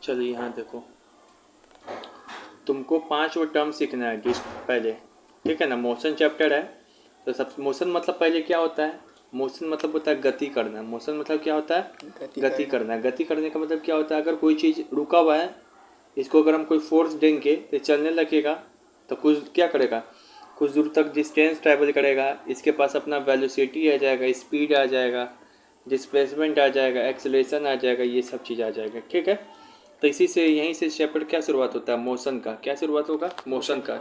चलिए यहाँ देखो, तुमको 5 वो टर्म सीखना है जिस पहले, ठीक है ना। मोशन चैप्टर है, तो सब मोशन मतलब पहले क्या होता है, मोशन मतलब होता है गति करना। मोशन मतलब क्या होता है, गति करना। गति करने का मतलब क्या होता है, अगर कोई चीज़ रुका हुआ है, इसको अगर हम कोई फोर्स देंगे तो चलने लगेगा, तो कुछ क्या करेगा, कुछ दूर तक डिस्टेंस ट्रैवल करेगा, इसके पास अपना वेलोसिटी आ जाएगा, स्पीड आ जाएगा, डिस्प्लेसमेंट आ जाएगा, एक्सेलरेशन आ जाएगा, ये सब चीज़ आ जाएगा, ठीक है। तो इसी से यहीं से चैप्टर क्या शुरुआत होता है, मोशन का। क्या शुरुआत होगा, मोशन का।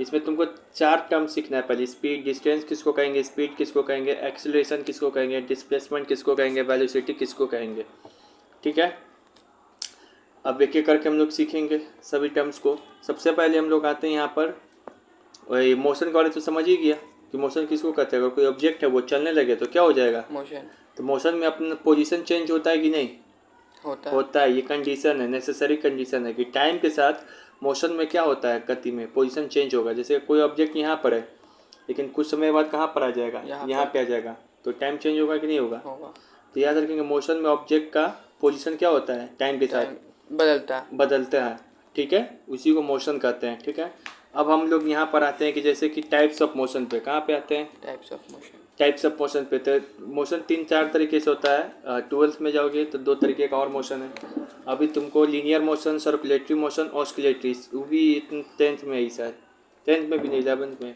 इसमें तुमको 4 टर्म सीखना है पहले। स्पीड, डिस्टेंस किसको कहेंगे, स्पीड किसको कहेंगे, एक्सेलरेशन किसको कहेंगे, डिस्प्लेसमेंट किसको कहेंगे, वेलोसिटी किसको कहेंगे, ठीक है। अब एक एक करके हम लोग सीखेंगे सभी टर्म्स को। सबसे पहले हम लोग आते हैं यहाँ पर, वही मोशन के बारे तो समझ ही गया कि मोशन किसको कहते हैं। अगर कोई ऑब्जेक्ट है वो चलने लगे तो क्या हो जाएगा, मोशन। तो मोशन में अपना पोजीशन चेंज होता है कि नहीं, होता है। ये कंडीशन है, नेसेसरी कंडीशन है कि टाइम के साथ मोशन में क्या होता है, गति में पोजीशन चेंज होगा। जैसे कोई ऑब्जेक्ट यहाँ पर है, लेकिन कुछ समय बाद कहाँ पर आ जाएगा, यहाँ पे आ जाएगा, तो टाइम चेंज होगा कि नहीं होगा। तो याद रखेंगे, मोशन में ऑब्जेक्ट का पोजीशन क्या होता है, टाइम के साथ बदलता है, ठीक है। उसी को मोशन कहते हैं, ठीक है। अब हम लोग यहाँ पर आते हैं कि जैसे कि टाइप्स ऑफ मोशन पे। कहाँ पे आते हैं, टाइप्स ऑफ मोशन पे। तो मोशन 3-4 तरीके से होता है। 12th में जाओगे तो 2 तरीके का और मोशन है। अभी तुमको linear motion, circulatory motion, oscillatory, वो भी 10th में ही शायद, 10th में भी नहीं, 11th में।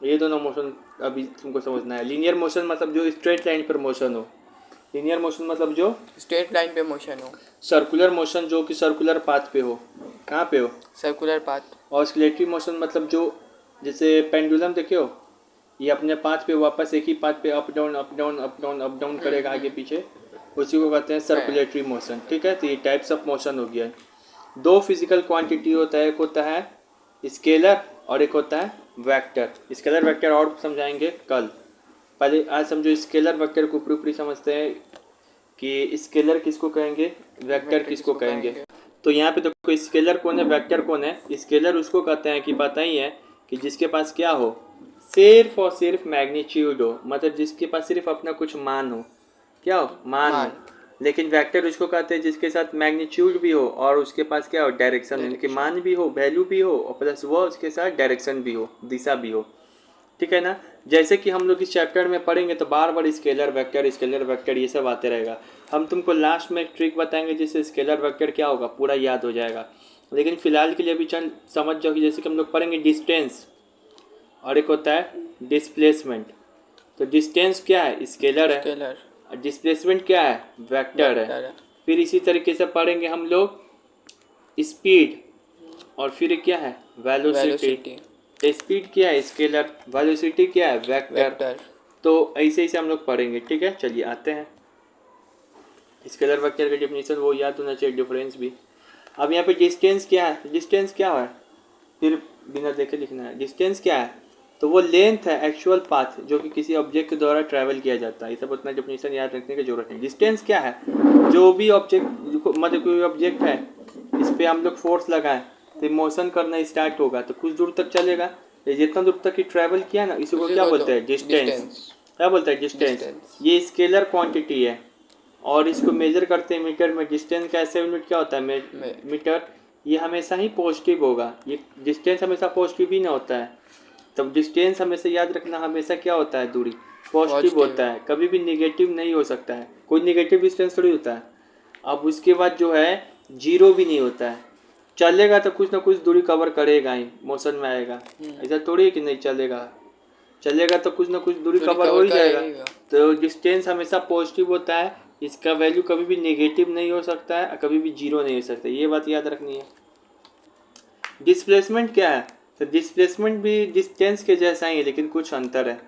ये दोनों मोशन अभी तुमको समझना है। लीनियर मोशन मतलब जो स्ट्रेट लाइन पर मोशन हो, लीनियर मोशन मतलब जो स्ट्रेट लाइन पे मोशन हो। सर्कुलर मोशन जो कि सर्कुलर पाथ पे हो। कहाँ पे हो, सर्कुलर पाथ। ऑस्किलेटरी मोशन मतलब जो, जैसे पेंडुलम देखे हो, ये अपने पाथ पे वापस एक ही पाथ पे up down up down up down up down करेगा आगे पीछे, उसी को कहते हैं सर्कुलेटरी मोशन, ठीक है। तो ये टाइप्स ऑफ मोशन हो गया है। 2 फिजिकल क्वांटिटी होता है, एक होता है स्केलर और एक होता है वेक्टर। स्केलर वेक्टर और समझाएंगे कल, पहले आज समझो स्केलर वेक्टर को ऊपरी ऊपरी समझते हैं कि स्केलर किसको कहेंगे, वेक्टर किसको कहेंगे। तो यहाँ पे देखो, स्केलर कौन है, वेक्टर कौन है। स्केलर उसको कहते हैं कि पता ही है कि जिसके पास क्या हो, सिर्फ और सिर्फ मैग्नीट्यूड हो, मतलब जिसके पास सिर्फ अपना कुछ मान हो, क्या हो, मान हो। लेकिन वेक्टर उसको कहते हैं जिसके साथ मैग्नीट्यूड भी हो और उसके पास क्या हो, डायरेक्शन, यानी कि मान भी हो, वैल्यू भी हो, और प्लस वो उसके साथ डायरेक्शन भी हो, दिशा भी हो, ठीक है ना। जैसे कि हम लोग इस चैप्टर में पढ़ेंगे तो बार बार स्केलर वेक्टर ये सब आते रहेगा। हम तुमको लास्ट में एक ट्रिक बताएंगे जिससे स्केलर वेक्टर क्या होगा पूरा याद हो जाएगा। लेकिन फिलहाल के लिए अभी चंद समझ जाओ कि जैसे कि हम लोग पढ़ेंगे डिस्टेंस और एक होता है डिस्प्लेसमेंट। तो डिस्टेंस क्या है, स्केलर है, और डिस्प्लेसमेंट क्या है, वेक्टर है। फिर इसी तरीके से पढ़ेंगे हम लोग स्पीड, और फिर क्या है, वेलोसिटी। स्पीड क्या है, स्केलर, वेलोसिटी क्या है, वेक्टर। तो ऐसे ऐसे हम लोग पढ़ेंगे, ठीक है। चलिए आते हैं, स्केलर वेक्टर का डेफिनेशन वो याद होना चाहिए, डिफरेंस भी। अब यहाँ पे डिस्टेंस क्या है, डिस्टेंस क्या है, फिर बिना देखे लिखना है। डिस्टेंस क्या है, तो वो लेंथ है, एक्चुअल पाथ जो कि किसी ऑब्जेक्ट के द्वारा ट्रैवल किया जाता है। ये सब उतना डेफिनेशन याद रखने की जरूरत नहीं। डिस्टेंस क्या है, जो भी ऑब्जेक्ट, मतलब कोई ऑब्जेक्ट है, इस पर हम लोग फोर्स लगाएं तो मोशन करना स्टार्ट होगा, तो कुछ दूर तक चलेगा। ये जितना दूर तक की ट्रैवल किया ना, इसी को क्या बोलते हैं, डिस्टेंस। क्या बोलते हैं, डिस्टेंस। ये स्केलर क्वांटिटी है और इसको मेजर करते हैं मीटर में। डिस्टेंस का ऐसे यूनिट क्या होता है, मीटर। ये हमेशा ही पॉजिटिव होगा, ये डिस्टेंस हमेशा पॉजिटिव ही ना होता है। तब डिस्टेंस हमेशा याद रखना, हमेशा क्या होता है, दूरी पॉजिटिव होता है, कभी भी निगेटिव नहीं हो सकता है। कोई निगेटिव डिस्टेंस थोड़ी होता है। अब उसके बाद जो है जीरो भी नहीं होता है। चलेगा तो कुछ ना कुछ दूरी कवर करेगा ही, मोशन में आएगा। ऐसा थोड़ी है कि नहीं चलेगा, चलेगा तो कुछ ना कुछ दूरी कवर हो ही जाएगा। तो डिस्टेंस हमेशा पॉजिटिव होता है, इसका वैल्यू कभी भी नेगेटिव नहीं हो सकता है और कभी भी जीरो नहीं हो सकता, ये बात याद रखनी है। डिस्प्लेसमेंट क्या है, तो डिस्प्लेसमेंट भी डिस्टेंस के जैसा ही है, लेकिन कुछ अंतर है।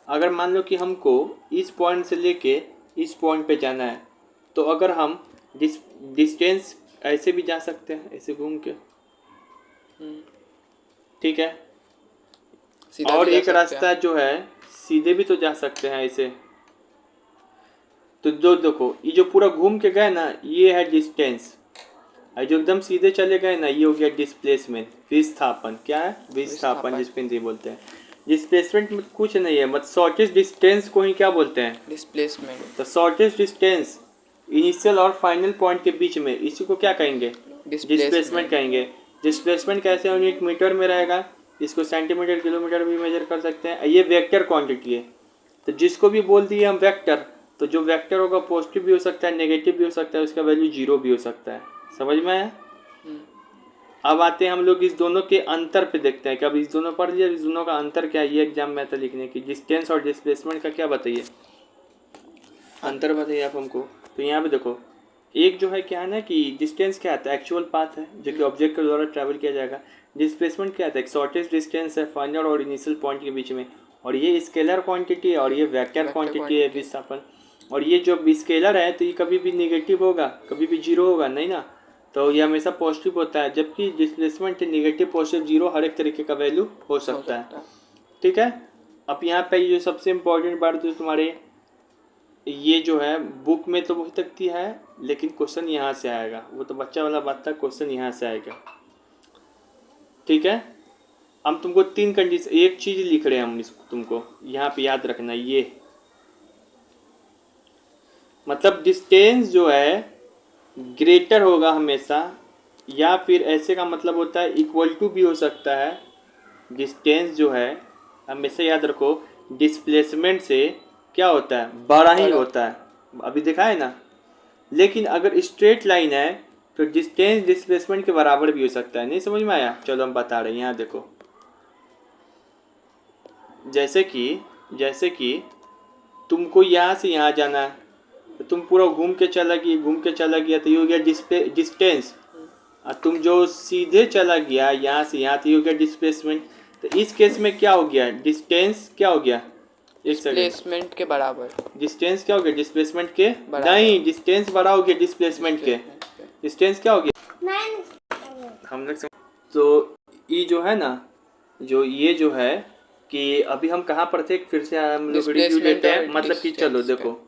अगर मान लो कि हमको इस पॉइंट से लेके इस पॉइंट पे जाना है, तो अगर हम डिस्टेंस ऐसे भी जा सकते हैं, ऐसे घूम के, ठीक है। और एक रास्ता जो है सीधे भी तो जा सकते हैं ऐसे। तो जो देखो, ये जो पूरा घूम के गए ना, ये है डिस्टेंस, और जो एकदम सीधे चले गए ना, ये हो गया डिस्प्लेसमेंट, विस्थापन। क्या है, विस्थापन, जिसको हिंदी बोलते हैं। डिस्प्लेसमेंट में कुछ नहीं है, मतलब शॉर्टेस्ट डिस्टेंस को ही क्या बोलते हैं, डिस्प्लेसमेंट। तो शॉर्टेस्ट डिस्टेंस इनिशियल और फाइनल पॉइंट के बीच में, इसी को क्या कहेंगे? डिस्प्लेसमेंट कहेंगे। डिस्प्लेसमेंट कैसे यूनिट मीटर में रहेगा, इसको सेंटीमीटर किलोमीटर भी मेजर कर सकते हैं। ये वेक्टर क्वांटिटी है, तो जिसको भी बोल दिए हम वेक्टर, तो जो वेक्टर होगा पॉजिटिव भी हो सकता है, नेगेटिव भी हो सकता है, उसका वैल्यू 0 भी हो सकता है। समझ में आया? अब आते हैं हम लोग इस दोनों के अंतर पे, देखते हैं कि अब इस दोनों पर लिया, इस दोनों का अंतर क्या है। ये एग्जाम में आता लिखने की, डिस्टेंस और डिस्प्लेसमेंट का क्या बताइए, अंतर बताइए आप हमको। तो यहाँ पे देखो, एक जो है क्या है ना कि डिस्टेंस क्या आता है, एक्चुअल पाथ है जो कि ऑब्जेक्ट के द्वारा ट्रैवल किया जाएगा। डिस्प्लेसमेंट क्या आता है, शॉर्टेस्ट डिस्टेंस है फाइनल और इनिशियल पॉइंट के बीच में। और ये स्केलर क्वांटिटी है और ये वेक्टर क्वांटिटी है, विस्थापन। और ये जो स्केलर है तो ये कभी भी निगेटिव होगा, कभी भी 0 होगा नहीं ना, तो ये हमेशा पॉजिटिव होता है। जबकि डिस्प्लेसमेंट निगेटिव, पॉजिटिव, 0 हर एक तरीके का वैल्यू हो सकता है। ठीक है। अब यहाँ पे ये जो सबसे इम्पोर्टेंट बात जो तुम्हारे ये जो है बुक में तो हो सकती है, लेकिन क्वेश्चन यहाँ से आएगा, वो तो बच्चा वाला बात था, क्वेश्चन यहाँ से आएगा। ठीक है। हम तुमको 3 कंडीशन, एक चीज लिख रहे हैं हम इसको, तुमको यहाँ पे याद रखना, ये मतलब डिस्टेंस जो है ग्रेटर होगा हमेशा, या फिर ऐसे का मतलब होता है इक्वल टू भी हो सकता है। डिस्टेंस जो है हमेशा याद रखो डिस्प्लेसमेंट से क्या होता है, बड़ा ही होता है। अभी देखा है ना। लेकिन अगर स्ट्रेट लाइन है तो डिस्टेंस डिस्प्लेसमेंट के बराबर भी हो सकता है। नहीं समझ में आया? चलो हम बता रहे हैं, यहाँ देखो। जैसे कि तुमको यहाँ से यहाँ जाना है, तो तुम पूरा घूम के चला गया तो ये हो गया डिस्टेंस। और तुम जो सीधे चला गया यहाँ से यहाँ, तो ये हो गया डिस्प्लेसमेंट। तो इस केस में क्या हो गया, डिस्टेंस क्या हो गया, डिस्प्लेसमेंट के बराबर। डिस्टेंस क्या हो गया, डिस्प्लेसमेंट के नहीं, डिस्टेंस बड़ा हो गया डिस्प्लेसमेंट के। डिस्टेंस क्या हो गया, हम लोग तो ये जो है ना, जो ये जो है कि अभी हम कहाँ पर थे, फिर से हम लोग रिव्यू लेते हैं। मतलब कि चलो देखो,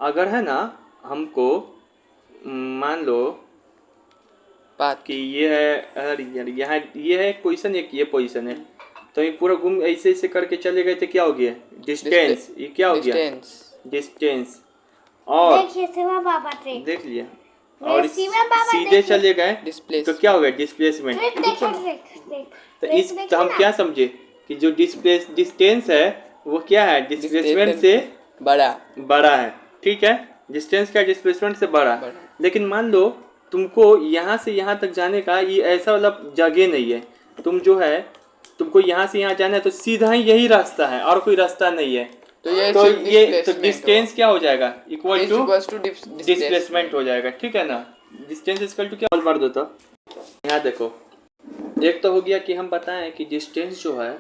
अगर है ना हमको मान लो बात कि ये है, अरे यार यहाँ ये है पोजीशन, एक ये पोजीशन है, तो ये पूरा घूम ऐसे ऐसे करके चले गए थे, क्या हो गया, डिस्टेंस। ये क्या हो गया, डिस्टेंस। और देख लिया, और सीधे चले गए तो क्या हो गया, डिस्प्लेसमेंट। तो हम क्या समझे कि जो डिस्टेंस है वो क्या है, डिस्प्लेसमेंट से बड़ा है। ठीक है, डिस्टेंस का डिस्प्लेसमेंट से बड़ा। लेकिन मान लो तुमको यहाँ से यहाँ तक जाने का ये ऐसा वाला जगह नहीं है, तुम जो है तुमको यहाँ से यहाँ जाना है तो सीधा ही यही रास्ता है और कोई रास्ता नहीं है। तो डिस्टेंस क्या हो जाएगा, इक्वल टू डिस्प्लेसमेंट हो जाएगा। ठीक है ना। डिस्टेंस इक्वल टू क्या, बोल मार दो। तो यहाँ देखो, एक तो हो गया कि हम बताएं कि डिस्टेंस जो है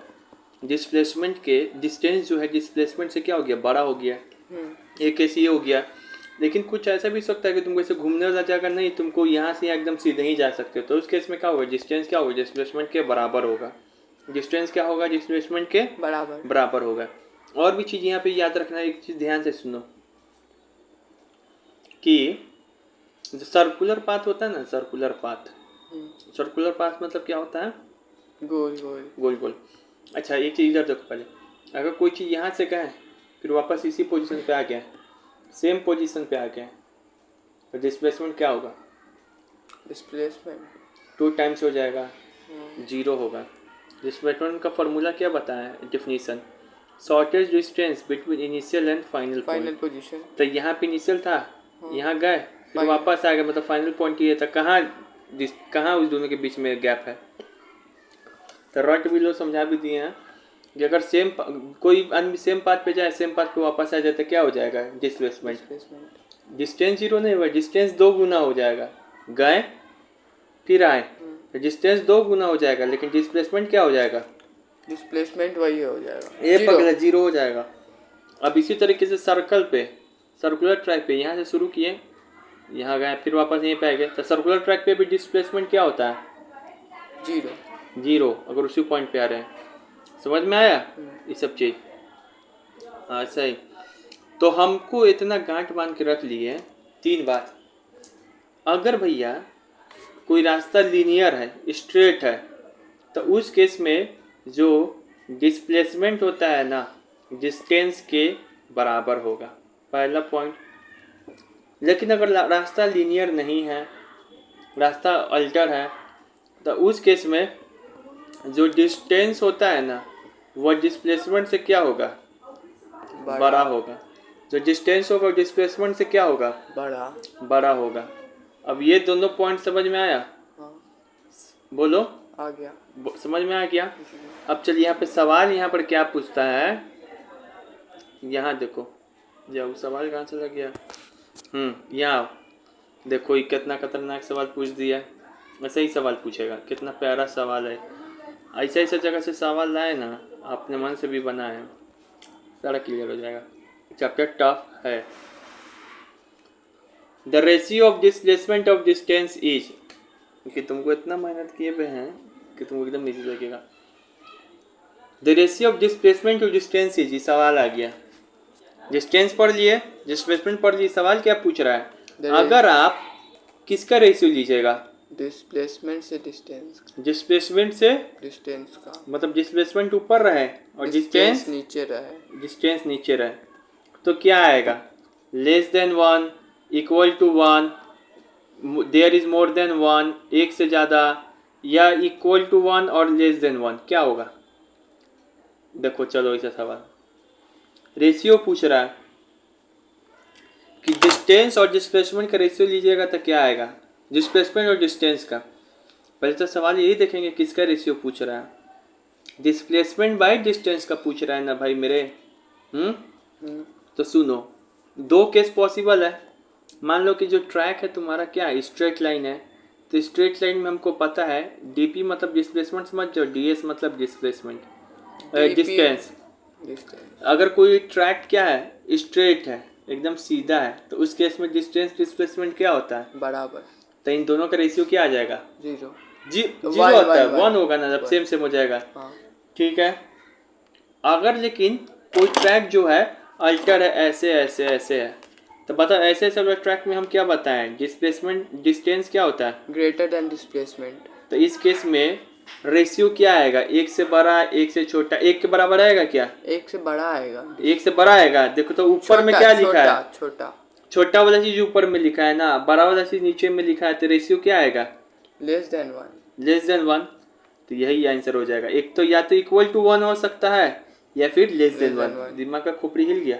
डिस्प्लेसमेंट के, डिस्टेंस जो है डिस्प्लेसमेंट से क्या हो गया, बड़ा हो गया। एक केस ये हो गया। लेकिन कुछ ऐसा भी सकता है कि तुमको ऐसे घूमने वाला जगह नहीं, तुमको यहाँ से एकदम सीधे ही जा सकते हो, तो उस केस में क्या होगा, डिस्टेंस क्या होगा, डिस्प्लेसमेंट के बराबर होगा। डिस्टेंस क्या होगा, डिस्प्लेसमेंट के बराबर होगा। और भी चीज़ यहाँ पे याद रखना, एक चीज़ ध्यान से सुनो कि जो सर्कुलर पाथ होता है ना, सर्कुलर पाथ मतलब क्या होता है, गोल। अच्छा एक चीज़ इधर देखो पहले, अगर कोई चीज़ यहाँ से गए फिर वापस इसी पोजीशन पे आ गया, सेम पोजीशन पे आ गया, तो डिस्प्लेसमेंट क्या होगा, डिस्प्लेसमेंट 2 टाइम्स हो जाएगा, 0 होगा। डिस्प्लेसमेंट का फॉर्मूला क्या बताया है, definition, shortest distance between initial and final position. तो यहाँ पे इनिशियल था, यहाँ गए फिर वापस आ गए, मतलब फाइनल पॉइंट ये था। कहाँ उस दोनों के बीच में गैप है। तो रट भी लो, समझा भी दिए हैं कि अगर कोई आदमी सेम पाथ पे जाए, सेम पाथ पे वापस आ जाए तो क्या हो जाएगा, डिस्प्लेसमेंट। डिस्टेंस 0 नहीं हुआ, डिस्टेंस 2 गुना हो जाएगा, गए फिर आए तो डिस्टेंस 2 गुना हो जाएगा, लेकिन डिस्प्लेसमेंट क्या हो जाएगा, डिस्प्लेसमेंट वही हो जाएगा, ये पगला 0 हो जाएगा। अब इसी तरीके से सर्कुलर ट्रैक पे यहाँ से शुरू किए, यहाँ गए फिर वापस यहीं पे आ गए, तो सर्कुलर ट्रैक पे भी डिस्प्लेसमेंट क्या होता है, 0 अगर उसी पॉइंट पे आ रहे हैं। समझ में आया ये सब चीज़। हाँ सही। तो हमको इतना गांठ बांध के रख लिए 3 बात। अगर भैया कोई रास्ता लीनियर है, स्ट्रेट है, तो उस केस में जो डिस्प्लेसमेंट होता है ना, डिस्टेंस के बराबर होगा, पहला पॉइंट। लेकिन अगर रास्ता लीनियर नहीं है, रास्ता अल्टर है, तो उस केस में जो डिस्टेंस होता है ना वो डिस्प्लेसमेंट से क्या होगा, बड़ा होगा। जो डिस्टेंस होगा डिस्प्लेसमेंट से क्या होगा, बड़ा होगा। अब ये दोनों पॉइंट समझ में आया? हाँ, बोलो, आ गया। समझ में आ गया? अब चलिए यहाँ पे सवाल यहाँ पर क्या पूछता है, यहाँ देखो, जाओ सवाल कहाँ से लग गया। यहाँ देखो, ये कितना खतरनाक सवाल पूछ दिया। ऐसे ही सवाल पूछेगा, कितना प्यारा सवाल है। ऐसे ऐसे जगह से सवाल लाए ना, अपने मन से भी बनाए, सारा क्लियर हो जाएगा। चैप्टर टफ है। The ratio of displacement of distance is, कि तुमको इतना मेहनत किए हुए हैं कि तुमको एकदम नीचे लगेगा। The ratio of displacement to distance is, सवाल आ गया। डिस्टेंस पढ़ लिए, डिस्प्लेसमेंट पढ़ लिए, सवाल क्या पूछ रहा है, अगर आप किसका रेशियो लीजिएगा, डिस्प्लेसमेंट से डिस्टेंस, डिस्प्लेसमेंट से डिस्टेंस का, मतलब डिस्प्लेसमेंट ऊपर रहे और डिस्टेंस नीचे रहे, डिस्टेंस नीचे रहे, तो क्या आएगा, less than 1, equal to 1, there is more than 1, एक से ज़्यादा, या इक्वल टू 1 और लेस देन 1, क्या होगा। देखो चलो ऐसा सवाल, रेशियो पूछ रहा है कि डिस्टेंस और डिस्प्लेसमेंट का रेशियो लीजिएगा तो क्या आएगा, डिस्प्लेसमेंट और डिस्टेंस का। पहले तो सवाल यही देखेंगे किसका रेशियो पूछ रहा है, डिस्प्लेसमेंट बाय डिस्टेंस का पूछ रहा है ना भाई मेरे। तो सुनो, दो केस पॉसिबल है। मान लो कि जो ट्रैक है तुम्हारा क्या स्ट्रेट लाइन है, तो स्ट्रेट लाइन में हमको पता है डीपी मतलब डिस्प्लेसमेंट समझ जाओ, डीएस मतलब डिस्प्लेसमेंट, डिस्टेंस। अगर कोई ट्रैक क्या है स्ट्रेट है, एकदम सीधा है, तो उस केस में डिस्टेंस डिस्प्लेसमेंट क्या होता है, बराबर। तो इन दोनों का रेशियो क्या आ जाएगा, जीरो होता है, 1 होगा ना, जब सेम हो जाएगा। ठीक है। अगर लेकिन कोई ट्रैक जो है अल्टर है, ऐसे ऐसे ऐसे है, तो बता ऐसे ऐसे वाले ट्रैक में हम क्या बताएं, डिस्प्लेसमेंट डिस्टेंस क्या होता है, ग्रेटर देन डिस्प्लेसमेंट। तो इस केस में रेशियो क्या आएगा, एक से बड़ा एक से छोटा, एक के बराबर आएगा क्या, एक से बड़ा आएगा, एक से बड़ा आएगा। देखो तो ऊपर में क्या लिखा है, छोटा वाला चीज ऊपर में लिखा है ना, बड़ा वाला चीज नीचे में लिखा है, तो रेशियो क्या आएगा, लेस देन 1। तो यही आंसर हो जाएगा। एक तो या तो इक्वल टू 1 हो सकता है या फिर लेस देन 1। दिमाग का खोपड़ी हिल गया,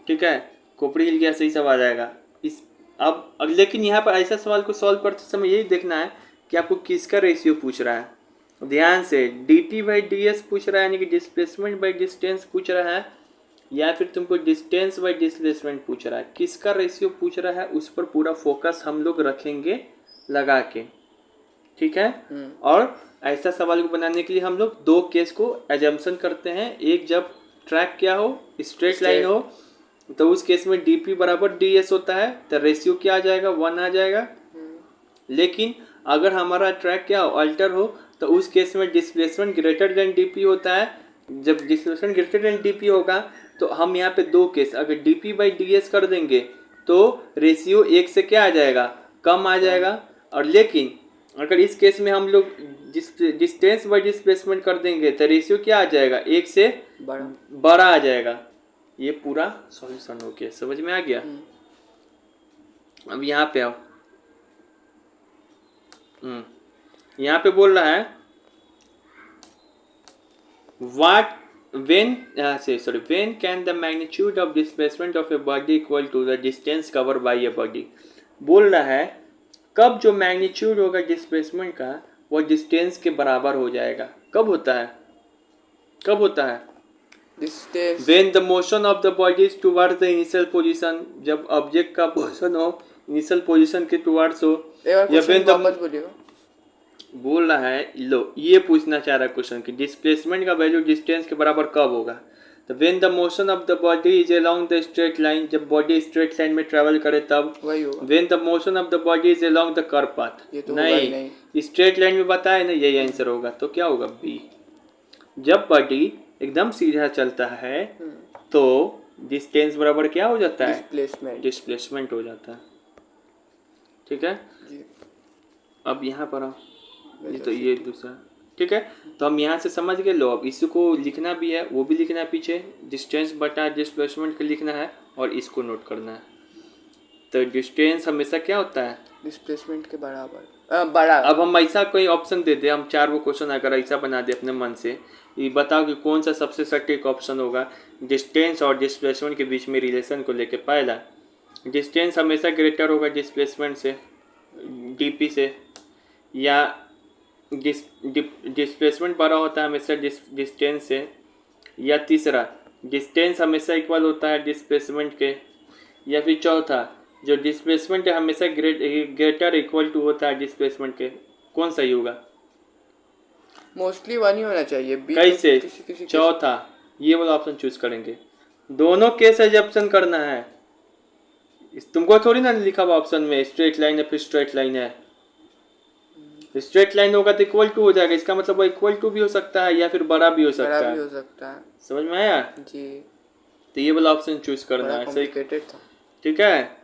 ठीक है, खोपड़ी हिल गया, सही सवाल आएगा इस। अब लेकिन यहाँ पर ऐसा सवाल को सॉल्व करते समय यही देखना है कि आपको किसका रेशियो पूछ रहा है। ध्यान से, dt बाई ds पूछ रहा है, यानी कि डिस्प्लेसमेंट बाई डिस्टेंस पूछ रहा है, या फिर तुमको डिस्टेंस बाई डिस्प्लेसमेंट पूछ रहा है, किसका रेशियो पूछ रहा है, उस पर पूरा फोकस हम लोग रखेंगे लगा के, ठीक है। और ऐसा सवाल को बनाने के लिए हम लोग दो केस को एजम्पशन करते हैं। एक, जब ट्रैक क्या हो, स्ट्रेट लाइन हो, तो उस केस में dp बराबर ds होता है, तो रेशियो क्या आ जाएगा, 1 आ जाएगा। लेकिन अगर हमारा ट्रैक क्या हो, अल्टर हो, तो उस केस में डिस्प्लेसमेंट ग्रेटर देन dp होता है। जब डिस्प्लेसमेंट ग्रेटर देन dp होगा तो हम यहाँ पे दो केस, अगर dp बाई ds कर देंगे तो रेशियो 1 से क्या आ जाएगा, कम आ जाएगा। और लेकिन अगर इस केस में हम लोग डिस्टेंस बाई डिस्प्लेसमेंट कर देंगे तो रेशियो क्या आ जाएगा, 1 से बड़ा आ जाएगा। ये पूरा सॉल्यूशन हो गया, समझ में आ गया। अब यहाँ पे आओ, यहाँ पे बोल रहा है when can the magnitude of displacement of a body equal to the distance covered by a body। बोल रहा है कब जो मैग्नीट्यूड होगा डिस्प्लेसमेंट का वो डिस्टेंस के बराबर हो जाएगा। कब होता है, कब होता है, when the motion of the body is towards the initial position, जब ऑब्जेक्ट का पोजीशन हो इनिशियल पोजीशन के टुवर्ड्स हो, या when the बोल रहा है, लो ये पूछना चाह रहा है क्वेश्चन कि डिस्प्लेसमेंट का वैल्यू डिस्टेंस के बराबर कब होगा। तो when the motion of the body is along the straight line, जब बॉडी स्ट्रेट लाइन में ट्रेवल करे तब। When the motion of the body is along the curve path, नहीं स्ट्रेट लाइन में बताया ना, यही आंसर होगा। तो क्या होगा, बी। जब बॉडी एकदम सीधा चलता है तो डिस्टेंस बराबर क्या हो जाता है, डिस्प्लेसमेंट हो जाता है, ठीक है। अब यहाँ पर आओ, ये तो ये दूसरा, ठीक है। तो हम यहाँ से समझ गए। लो अब इसको लिखना भी है, वो भी लिखना है पीछे, डिस्टेंस बटा डिस्प्लेसमेंट का लिखना है और इसको नोट करना है। तो डिस्टेंस हमेशा क्या होता है? डिस्प्लेसमेंट के बराबर बड़ा। अब हम ऐसा कोई ऑप्शन दे दे, हम 4 वो क्वेश्चन अगर ऐसा बना दे अपने मन से, ये बताओ कि कौन सा सबसे सटीक ऑप्शन होगा डिस्टेंस और डिस्प्लेसमेंट के बीच में रिलेशन को लेके। पहला, डिस्टेंस हमेशा ग्रेटर होगा डिस्प्लेसमेंट से, डीपी से, या डिस्प्लेसमेंट बड़ा होता है हमेशा डिस्टेंस से, या तीसरा, डिस्टेंस हमेशा इक्वल होता है डिस्प्लेसमेंट के, या फिर चौथा, जो डिस्प्लेसमेंट है हमेशा ग्रेटर इक्वल टू होता है डिस्प्लेसमेंट के। कौन सही होगा? मोस्टली वन ही होना चाहिए। बी कैसे? किसी किसी चौथा, ये वाला ऑप्शन चूज करेंगे। दोनों केस एजम्पशन करना है, तुमको थोड़ी ना लिखा हुआ ऑप्शन में स्ट्रेट लाइन है फिर स्ट्रेट लाइन है। स्ट्रेट लाइन होगा तो इक्वल टू हो जाएगा, इसका मतलब वो इक्वल टू भी हो सकता है या फिर बड़ा भी हो सकता है। हो सकता है। समझ में आया? जी। तो ये वाला ऑप्शन चूज करना है। सही, कॉम्प्लिकेटेड था। ठीक है,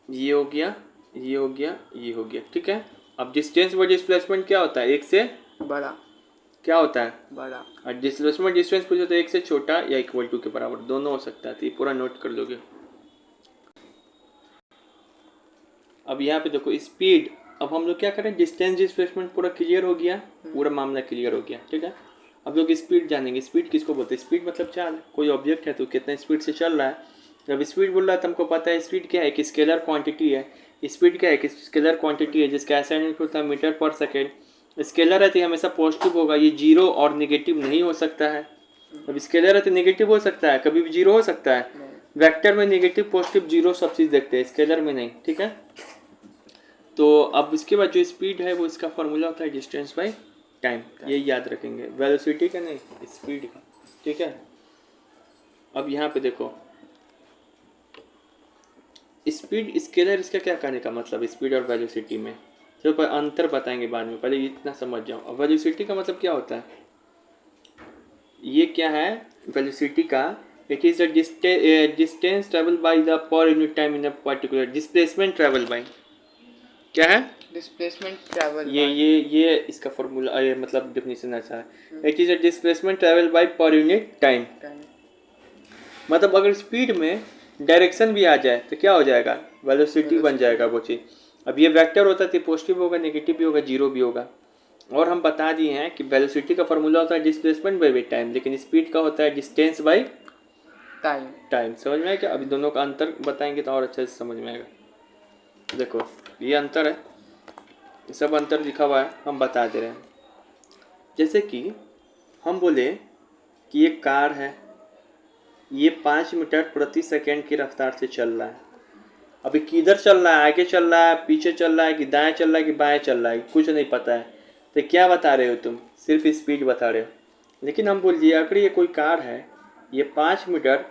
ये हो गया, ये हो गया, ये हो गया, ठीक है। अब डिस्टेंस व डिस्प्लेसमेंट क्या होता है? एक से बड़ा। क्या होता है? बड़ा। और डिस्प्लेसमेंट डिस्टेंस पूछो तो एक से छोटा या इक्वल टू के बराबर, दोनों हो सकता है। तो ये पूरा नोट कर लोगे। अब यहाँ पे देखो स्पीड, अब हम लोग क्या करें, डिस्टेंस डिस्प्लेसमेंट पूरा क्लियर हो गया, पूरा मामला क्लियर हो गया, ठीक है। अब लोग स्पीड जानेंगे। स्पीड किसको बोलते हैं? स्पीड मतलब चाल, कोई ऑब्जेक्ट है तो कितना स्पीड से चल रहा है। जब स्पीड बोल रहा है तो हमको पता है स्पीड क्या है, कि स्केलर क्वांटिटी है। स्पीड क्या है, कि स्केलर क्वांटिटी है जिसका ऐसा यूनिट होता है मीटर पर सेकेंड। स्केलर है तो हमेशा पॉजिटिव होगा, ये जीरो और निगेटिव नहीं हो सकता है। अब स्केलर है तो निगेटिव हो सकता है, कभी भी जीरो हो सकता है। वेक्टर में निगेटिव पॉजिटिव जीरो सब चीज़ देखते हैं, स्केलर में नहीं, ठीक है। तो अब इसके बाद जो स्पीड है वो इसका फॉर्मूला होता है डिस्टेंस बाय टाइम, ये याद रखेंगे। वेलोसिटी का नहीं, स्पीड का, ठीक है। अब यहाँ पे देखो स्पीड स्केलर, इसका क्या कहने का मतलब स्पीड और वेलोसिटी में, तो पर अंतर बताएंगे बाद में, पहले इतना समझ जाओ। अब वेलोसिटी का मतलब क्या होता है, ये क्या है वेलोसिटी का? It is the distance travel by the per unit time in a particular, displacement travel by क्या है? Displacement travel. ये इसका फॉर्मूला, ये मतलब डेफिनेशन ऐसा है, it is a displacement travel by per unit time. मतलब अगर स्पीड में डायरेक्शन भी आ जाए तो क्या हो जाएगा, वेलोसिटी बन जाएगा वो चीज़। अब ये वेक्टर होता है तो पॉजिटिव होगा, नेगेटिव भी होगा, जीरो भी होगा। और हम बता दिए हैं कि वेलोसिटी का फॉर्मूला होता है डिस्प्लेसमेंट बाय टाइम, लेकिन स्पीड का होता है डिस्टेंस बाय टाइम। समझ में आया क्या? अभी दोनों का अंतर बताएंगे तो और अच्छे से समझ में आएगा। देखो ये अंतर है, सब अंतर लिखा हुआ है, हम बता दे रहे हैं। जैसे कि हम बोले कि ये कार है, ये 5 मीटर प्रति सेकेंड की रफ्तार से चल रहा है। अभी किधर चल रहा है, आगे चल रहा है, पीछे चल रहा है, कि दाएं चल रहा है कि बाएं चल रहा है, कुछ नहीं पता है। तो क्या बता रहे हो तुम? सिर्फ स्पीड बता रहे हो। लेकिन हम बोलिए अगर ये कोई कार है, ये 5 मीटर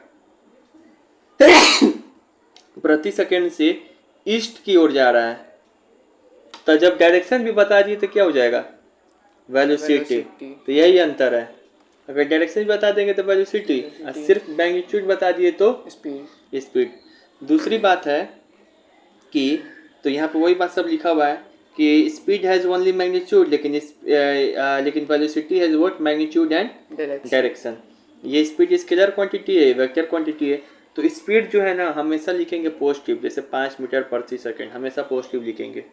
प्रति सेकेंड से ईस्ट की ओर जा रहा है, तो जब डायरेक्शन भी बता दिए तो क्या हो जाएगा, वेलोसिटी। तो यही अंतर है, अगर डायरेक्शन भी बता देंगे तो वेलोसिटी, और सिर्फ मैग्नीट्यूड बता दिए तो स्पीड। दूसरी बात है कि तो यहाँ पे वही बात सब लिखा हुआ है कि स्पीड हैज़ ओनली मैग्नीट्यूड, लेकिन velocity has what, magnitude and direction. ये स्पीड स्केलर क्वांटिटी है, वेक्टर क्वांटिटी है। तो स्पीड जो है ना हमेशा लिखेंगे पॉजिटिव, जैसे 5 मीटर प्रति सेकेंड हमेशा पॉजिटिव लिखेंगे।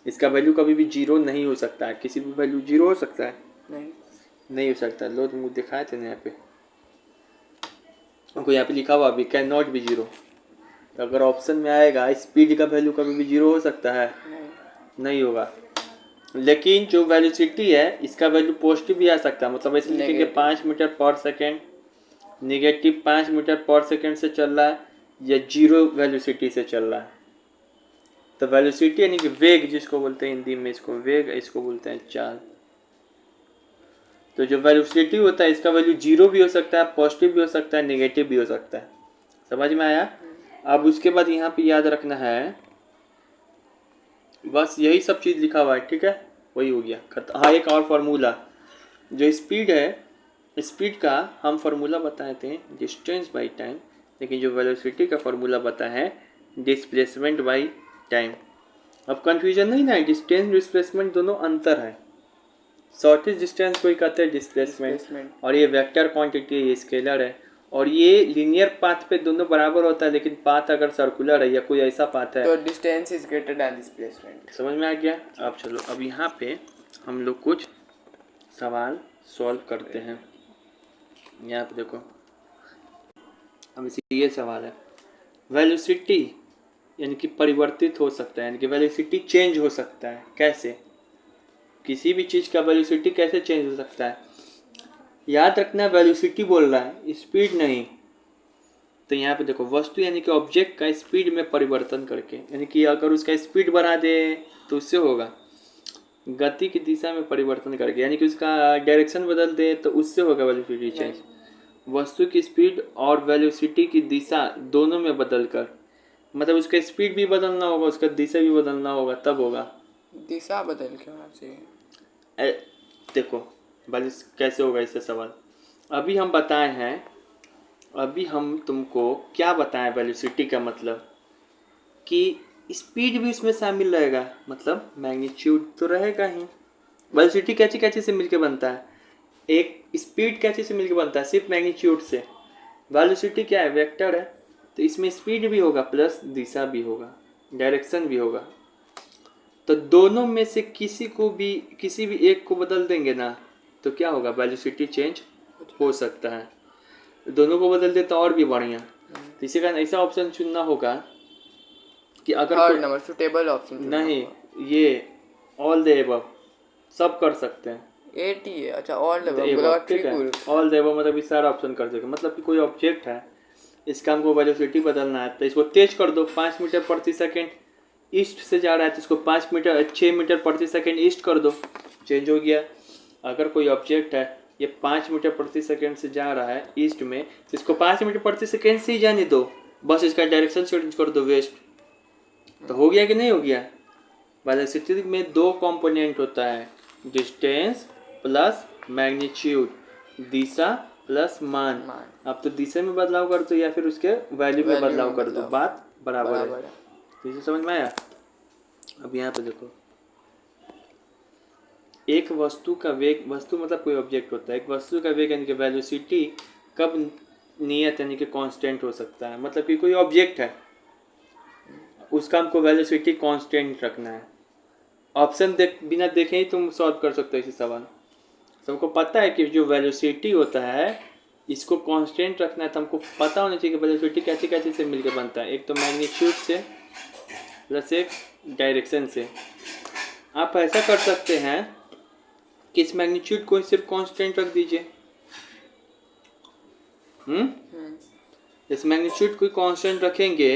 इसका वैल्यू कभी भी जीरो नहीं हो सकता है, किसी भी वैल्यू जीरो हो सकता है नहीं हो सकता। लो तुम दिखाए थे ना यहाँ पे, हमको यहाँ पे लिखा हुआ अभी कैन नॉट बी जीरो। तो अगर ऑप्शन में आएगा स्पीड का वैल्यू कभी भी जीरो हो सकता है, नहीं होगा। लेकिन जो वेलोसिटी है इसका वैल्यू पॉजिटिव भी आ सकता है, मतलब ऐसे लिखेंगे 5 metre per second, negative 5 metre per second से चल रहा है, या जीरो वेलोसिटी से चल रहा है। तो वेलोसिटी यानी कि वेग जिसको बोलते हैं हिंदी में, इसको वेग, इसको बोलते हैं चाल। तो जो वेलोसिटी होता है इसका वैल्यू जीरो भी हो सकता है, पॉजिटिव भी हो सकता है, नेगेटिव भी हो सकता है। समझ में आया? अब उसके बाद यहाँ पे याद रखना है, बस यही सब चीज़ लिखा हुआ है, ठीक है, वही हो गया। हाँ एक और फार्मूला, जो स्पीड है, स्पीड का हम फार्मूला बताए थे डिस्टेंस बाई टाइम, लेकिन जो वेलोसिटी का फार्मूला बताया है डिस्प्लेसमेंट बाई टाइम। अब कन्फ्यूजन नहीं ना है, डिस्टेंस डिस्प्लेसमेंट दोनों अंतर है। शॉर्टेज डिस्टेंस कोई कहते हैं डिस्प्लेसमेंट, और ये वेक्टर क्वांटिटी है, ये स्केलर है। और ये लीनियर पाथ पे दोनों बराबर होता है, लेकिन पाथ अगर सर्कुलर है या कोई ऐसा पाथ है तो distance is greater than displacement. समझ में आ गया। अब चलो अब यहाँ पे हम लोग कुछ सवाल सॉल्व करते हैं। यहाँ पे देखो, अब इसी ये सवाल है, वेलोसिटी यानी कि परिवर्तित हो सकता है, यानी कि वेलोसिटी चेंज हो सकता है कैसे, किसी भी चीज़ का वेलोसिटी कैसे चेंज हो सकता है। याद रखना वेलोसिटी बोल रहा है, स्पीड नहीं। तो यहाँ पे देखो, वस्तु यानी कि ऑब्जेक्ट का स्पीड में परिवर्तन करके, यानी कि अगर उसका स्पीड बढ़ा दे तो उससे होगा, गति की दिशा में परिवर्तन करके यानी कि उसका डायरेक्शन बदल दे तो उससे होगा वेलोसिटी चेंज। वस्तु की स्पीड और वेलोसिटी की दिशा दोनों में बदल कर, मतलब उसका स्पीड भी बदलना होगा, उसका दिशा भी बदलना होगा, तब होगा। दिशा बदल के होना चाहिए। देखो भले कैसे होगा इससे सवाल, अभी हम बताए हैं, अभी हम तुमको क्या बताएं, वेलोसिटी का मतलब कि स्पीड भी उसमें शामिल रहेगा, मतलब मैग्नीट्यूड तो रहेगा ही। वेलोसिटी कैसे कैसे से मिलके बनता है, एक स्पीड कैसे से मिलके बनता है, सिर्फ मैग्नीट्यूड से। वेलोसिटी क्या है, वेक्टर है, तो इसमें स्पीड भी होगा प्लस दिशा भी होगा, डायरेक्शन भी होगा। तो दोनों में से किसी भी एक को बदल देंगे ना तो क्या होगा, वेलोसिटी चेंज हो सकता है। दोनों को बदल दे तो और भी बढ़िया। तो इसी कारण ऐसा ऑप्शन चुनना होगा कि अगर थर्ड नंबर सुटेबल ऑप्शन नहीं, ये ऑल द एबव सब कर सकते हैं। 80 है। अच्छा ऑल द ठीक है, ऑल द एबव मतलब ये सारा ऑप्शन कर सकते, मतलब कि कोई ऑब्जेक्ट है, इसका हमको वेलोसिटी बदलना है तो इसको तेज कर दो, 5 मीटर प्रति सेकेंड ईस्ट से जा रहा है तो इसको 6 मीटर प्रति सेकेंड ईस्ट कर दो, चेंज हो गया। अगर कोई ऑब्जेक्ट है ये 5 मीटर प्रति सेकेंड से जा रहा है ईस्ट में तो इसको 5 मीटर प्रति सेकेंड से ही जाने दो, बस इसका डायरेक्शन चेंज कर दो वेस्ट, तो हो गया कि नहीं हो गया। वेलोसिटी में दो कंपोनेंट होता है, डिस्टेंस प्लस मैग्नीट्यूड, दिशा प्लस मान। अब तो दिशा में बदलाव कर दो या फिर उसके वैल्यू में बदलाव कर दो, बात बराबर है। इसे समझ में आया। अब यहाँ पे देखो, एक वस्तु का वेग, वस्तु मतलब कोई ऑब्जेक्ट होता है, एक वस्तु का वेग यानी कि वेलोसिटी कब नियत यानी कि कांस्टेंट हो सकता है, मतलब कि कोई ऑब्जेक्ट है उसका हमको वेलोसिटी कांस्टेंट रखना है। ऑप्शन बिना देखे ही तुम सॉल्व कर सकते हो इसी सवाल। सबको पता है कि जो वेलोसिटी होता है इसको कांस्टेंट रखना है, तो हमको पता होना चाहिए कि वेलोसिटी कैसे कैसे से मिलकर बनता है, एक तो मैग्नीट्यूड से प्लस एक डायरेक्शन से। आप ऐसा कर सकते हैं कि इस मैग्नीट्यूड को सिर्फ कांस्टेंट रख दीजिए, इस मैग्नीट्यूड को कांस्टेंट रखेंगे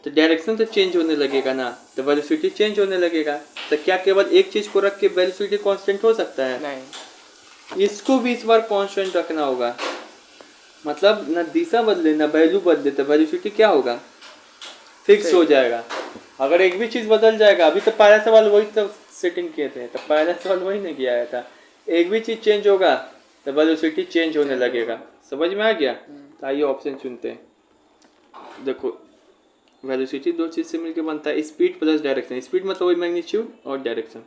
तो डायरेक्शन तो चेंज होने लगेगा ना, तो वेलोसिटी चेंज होने लगेगा। तो क्या केवल एक चीज को रख के वेलोसिटी कांस्टेंट हो सकता है? नहीं, इसको भी इस बार कांस्टेंट रखना होगा, मतलब ना दिशा बदले ना वैल्यू बदले, तो वेलोसिटी क्या होगा, फिक्स हो जाएगा। अगर एक भी चीज बदल जाएगा, अभी तो पहला सवाल वही तो सेटिंग किए थे, तो पहला सवाल वही नहीं किया था, एक भी चीज चेंज होगा तो वेलोसिटी चेंज होने लगेगा। समझ में आ गया। तो आइए ऑप्शन चुनते हैं। देखो वेलोसिटी दो चीज से मिलकर बनता है, स्पीड प्लस डायरेक्शन। स्पीड मतलब वही मैग्नीट्यूड और डायरेक्शन।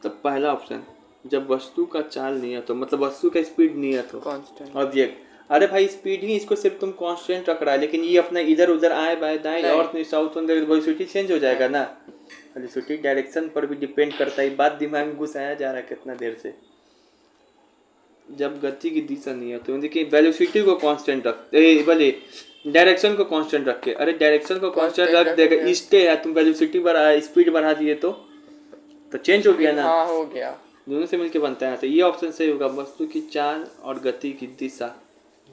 तो पहला ऑप्शन, जब वस्तु का चाल नियत हो, मतलब वस्तु का स्पीड नियत हो, कांस्टेंट ऑब्जेक्ट। अरे भाई स्पीड ही इसको सिर्फ तुम कांस्टेंट रख रहा है, लेकिन ये अपना इधर उधर आए बाएं दाएं नॉर्थ साउथ वेलोसिटी चेंज हो जाएगा ना। वेलोसिटी डायरेक्शन पर भी डिपेंड करता है, बात दिमाग में घुसाया जा रहा है कितना देर से। जब गति की दिशा नियत हो, देखिए वेलोसिटी को कांस्टेंट रख, बोले डायरेक्शन को कांस्टेंट रख के, अरे डायरेक्शन को कांस्टेंट रख देगा, ईस्ट है, तुम वेलोसिटी बढ़ा स्पीड बढ़ा दिए तो चेंज हो गया ना। हाँ हो गया, दोनों से मिलके बनता है। तो ये ऑप्शन सही होगा, वस्तु की चाल और गति की दिशा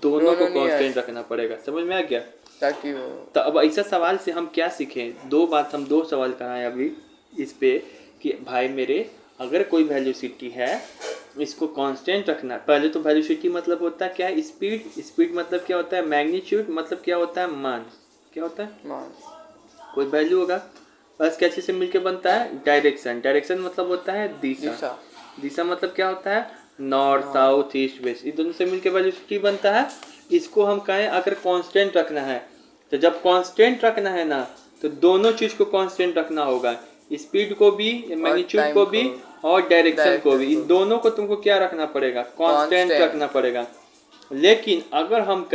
दोनों को कांस्टेंट रखना पड़ेगा। समझ में आ गया। ताकि वो तो अब ऐसा सवाल से हम क्या सीखें, दो सवाल कराएं अभी इस पे कि भाई मेरे अगर कोई वेलोसिटी है इसको कांस्टेंट रखना। पहले तो वेलोसिटी मतलब होता है क्या है, स्पीड। स्पीड मतलब क्या होता है, मैग्नीट्यूड मतलब क्या होता है, मान। क्या होता है, मान। कोई वैल्यू होगा, बस कैसे से मिलके बनता है, डायरेक्शन। डायरेक्शन मतलब होता है दिशा। दिशा मतलब क्या होता है, नॉर्थ साउथ ईस्ट वेस्ट, इन दोनों से मिलके वेलोसिटी बनता है। इसको हम कहें अगर कांस्टेंट रखना है, तो जब कांस्टेंट रखना है ना तो दोनों चीज को कांस्टेंट रखना होगा, स्पीड को भी, मैग्नीट्यूड को भी और डायरेक्शन को भी। इन दोनों को तुमको क्या रखना पड़ेगा, कांस्टेंट रखना पड़ेगा। लेकिन अगर हम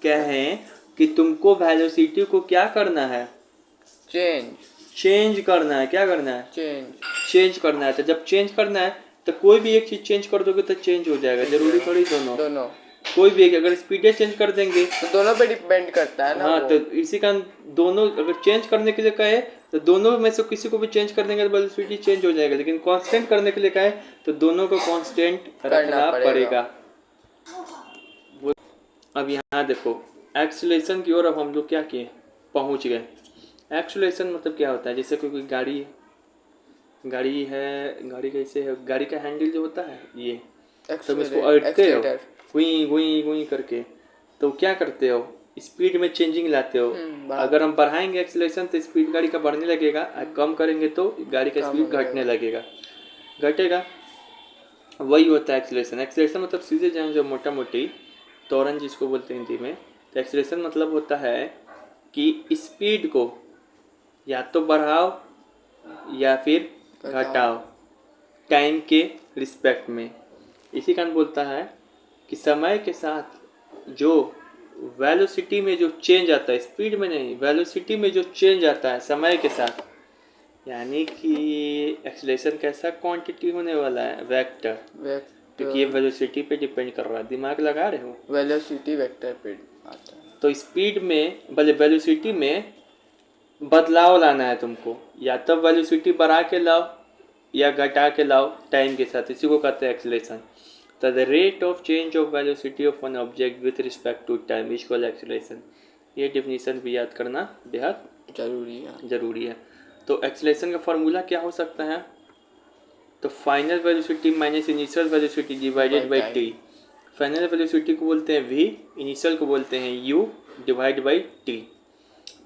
कहें कि तुमको वेलोसिटी को क्या करना है, चेंज करना है, क्या करना है, चेंज करना है। तो जब चेंज करना है तो कोई भी एक चीज चेंज कर दोगे तो चेंज हो जाएगा, जरूरी थोड़ी दोनों। कोई भी एक, अगर स्पीड चेंज कर देंगे तो दोनों पे डिपेंड करता है ना। हाँ वो। तो इसी का दोनों अगर चेंज करने के लिए कहे तो दोनों में से किसी को भी चेंज कर देंगे तो वेलोसिटी चेंज हो जाएगा, लेकिन कांस्टेंट करने के लिए कहे तो दोनों को कांस्टेंट रखना पड़ेगा। अब यहाँ देखो एक्सीलरेशन की ओर अब हम लोग क्या किए, पहुँच गए। एक्सीलरेशन मतलब क्या होता है, जैसे कोई गाड़ी कैसे है, गाड़ी का हैंडल जो होता है ये, तुम इसको अड़ते हो गुई गुई गुई करके, तो क्या करते हो, स्पीड में चेंजिंग लाते हो। अगर हम बढ़ाएंगे एक्सीलरेशन तो स्पीड गाड़ी का बढ़ने लगेगा, कम करेंगे तो गाड़ी का स्पीड घटने लगेगा, घटेगा। वही होता है एक्सीलरेशन। एक्सीलरेशन मतलब सीधे जाएं जो मोटा मोटी त्वरण जिसको बोलते हैं हिंदी में, तो एक्सीलरेशन मतलब होता है कि स्पीड को या तो बढ़ाओ या फिर घटाओ टाइम के रिस्पेक्ट में। इसी कारण बोलता है कि समय के साथ जो वेलोसिटी में जो चेंज आता है, स्पीड में नहीं, वेलोसिटी में जो चेंज आता है समय के साथ, यानी कि एक्सीलरेशन कैसा क्वांटिटी होने वाला है, वेक्टर, क्योंकि ये वेलोसिटी पे डिपेंड कर रहा है। दिमाग लगा रहे हो, वेलोसिटी वेक्टर पे आता है। तो स्पीड में भले वेलोसिटी में बदलाव लाना है तुमको, या तो वेलोसिटी बढ़ा के लाओ या घटा के लाओ टाइम के साथ, इसी को कहते हैं एक्सीलरेशन। तो the rate of change of velocity of an object with respect to time is called acceleration. ये डेफिनेशन भी याद करना बेहद जरूरी है। तो एक्सीलरेशन का फार्मूला क्या हो सकता है, तो final velocity minus initial velocity divided by T. Final velocity को बोलते हैं v, इनिशियल को बोलते हैं u डिवाइड बाई टी,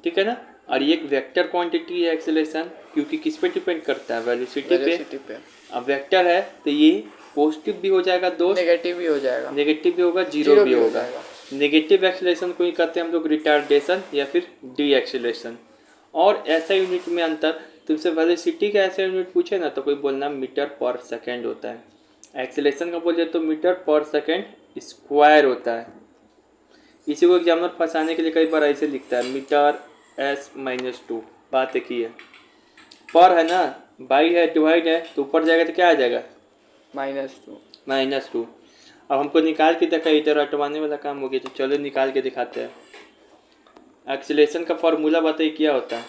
ठीक है ना। और ये एक वेक्टर क्वांटिटी है एक्सीलरेशन, क्योंकि किस पे डिपेंड करता है, वेलोसिटी पे। अब वेक्टर है तो ये पॉजिटिव भी हो जाएगा दोस्त, नेगेटिव भी होगा, जीरो भी होगा। नेगेटिव एक्सीलरेशन को ही कहते हैं हम लोग रिटार्डेशन या फिर डी एक्सीलरेशन। और ऐसा यूनिट में अंतर, तुमसे वेलोसिटी का ऐसा यूनिट पूछे ना तो कोई बोलना मीटर पर सेकेंड होता है, एक्सीलरेशन का बोले तो मीटर पर सेकेंड स्क्वायर होता है। इसी को एग्जामिनर फंसाने के लिए कई बार ऐसे लिखता है मीटर s-2, बात एक ही है। पर है ना, बाई है, डिवाइड है, तो ऊपर जाएगा तो क्या आ जाएगा, -2। अब हमको निकाल के देखा, इधर हटवाने वाला काम हो गया, तो चलो निकाल के दिखाते हैं। एक्सीलरेशन का फॉर्मूला बताइए क्या होता है,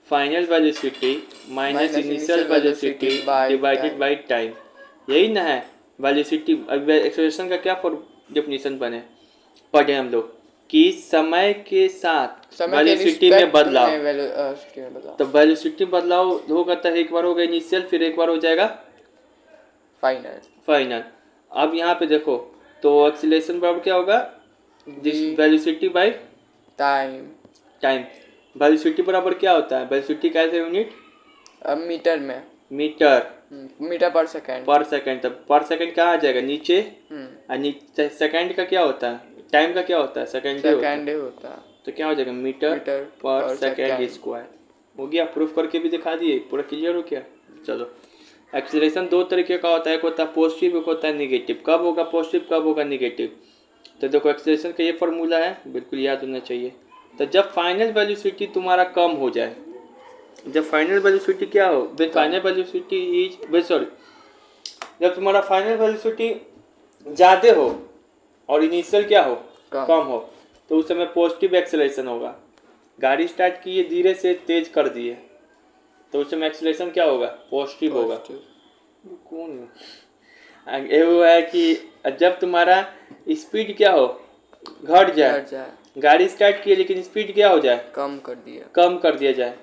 final velocity minus initial velocity divided by time, यही ना है वेलोसिटी। अब एक्सीलरेशन का क्या डेफिनेशन बने, पढ़े हम लोग कि समय के साथ वेलोसिटी में बदलाव। तो वेलोसिटी बदलाव होगा तो एक बार होगा इनिशियल, फिर एक बार हो जाएगा फाइनल। अब यहाँ पे देखो तो एक्सीलरेशन बराबर क्या होगा, वेलोसिटी बाई टाइम। वेलोसिटी बराबर क्या होता है, वेलोसिटी का ऐसा यूनिट मीटर पर सेकंड। तब पर सेकंड कहाँ आ जाएगा, नीचे। और सेकंड का क्या होता है, टाइम का क्या होता है, सेकंड होता है। तो क्या हो जाएगा, मीटर पर सेकंड स्क्वायर। हो गया, प्रूफ करके भी दिखा दिए, पूरा क्लियर हो गया। चलो, एक्सीलरेशन दो तरीके का होता है, एक होता है पॉजिटिव, एक होता है निगेटिव। कब होगा पॉजिटिव, कब होगा निगेटिव, तो देखो एक्सीलरेशन का ये फार्मूला है, बिल्कुल याद होना चाहिए। तो जब फाइनल वेलोसिटी तुम्हारा कम हो जाए, जब फाइनल वेलोसिटी क्या हो, फाइनल वेलोसिटी इज सॉरी, जब तुम्हारा फाइनल वेलोसिटी ज़्यादा हो और इनिशियल क्या हो, कम हो, तो उस समय पॉजिटिव एक्सीलरेशन होगा। गाड़ी स्टार्ट किए, धीरे से तेज कर दिए, तो उस समय एक्सीलरेशन क्या होगा, पॉजिटिव होगा। कौन ये वो है कि जब तुम्हारा स्पीड क्या हो, घट जाए, गाड़ी स्टार्ट किए लेकिन स्पीड क्या हो जाए, कम कर दिया जाए,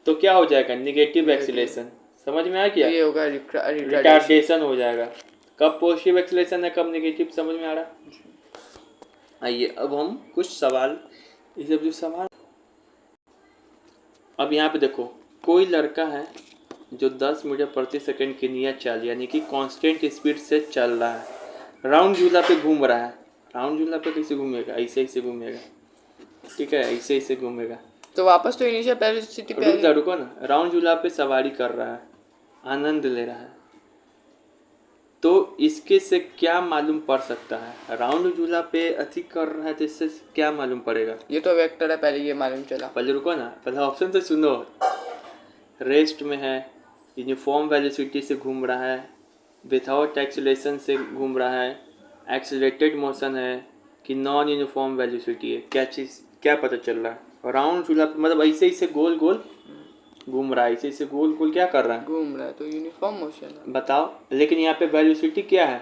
तो क्या हो जाएगा, निगेटिव एक्सीलरेशन। समझ में आ गया, ये होगा रिटार्डेशन हो जाएगा। कब पॉजिटिव एक्सीलरेशन है, कब निगेटिव, समझ में आ रहा। आइए अब हम कुछ सवाल, ये सब जो सवाल, अब यहाँ पे देखो, कोई लड़का है जो 10 मीटर प्रति सेकंड की नियत चाल यानी कि कांस्टेंट स्पीड से चल रहा है, राउंड झूला पे घूम रहा है। राउंड झूला पे कैसे घूमेगा, ऐसे घूमेगा, ठीक है, ऐसे घूमेगा। तो वापस तो इनिशियल वेलोसिटी पे रुको ना, राउंड झूला पे सवारी कर रहा है, आनंद ले रहा है, तो इसके से क्या मालूम पड़ सकता है? राउंड झूला पे अधिक कर रहा है तो इससे क्या मालूम पड़ेगा? ये तो वेक्टर है, पहले ये मालूम चला। पहले रुको ना, पहले ऑप्शन तो सुनो। रेस्ट में है, यूनिफॉर्म वेलोसिटी से घूम रहा है, विथआउट एक्सीलरेशन से घूम रहा है, एक्सीलरेटेड मोशन है कि नॉन यूनिफॉर्म वेलोसिटी है। क्या चीज़, क्या पता चल रहा है? राउंड झूला मतलब ऐसे ऐसे गोल गोल घूम रहा है, ऐसे ऐसे गोल गोल क्या कर रहा है? घूम रहा है तो यूनिफॉर्म मोशन है। बताओ। लेकिन यहाँ पे वेलोसिटी क्या है?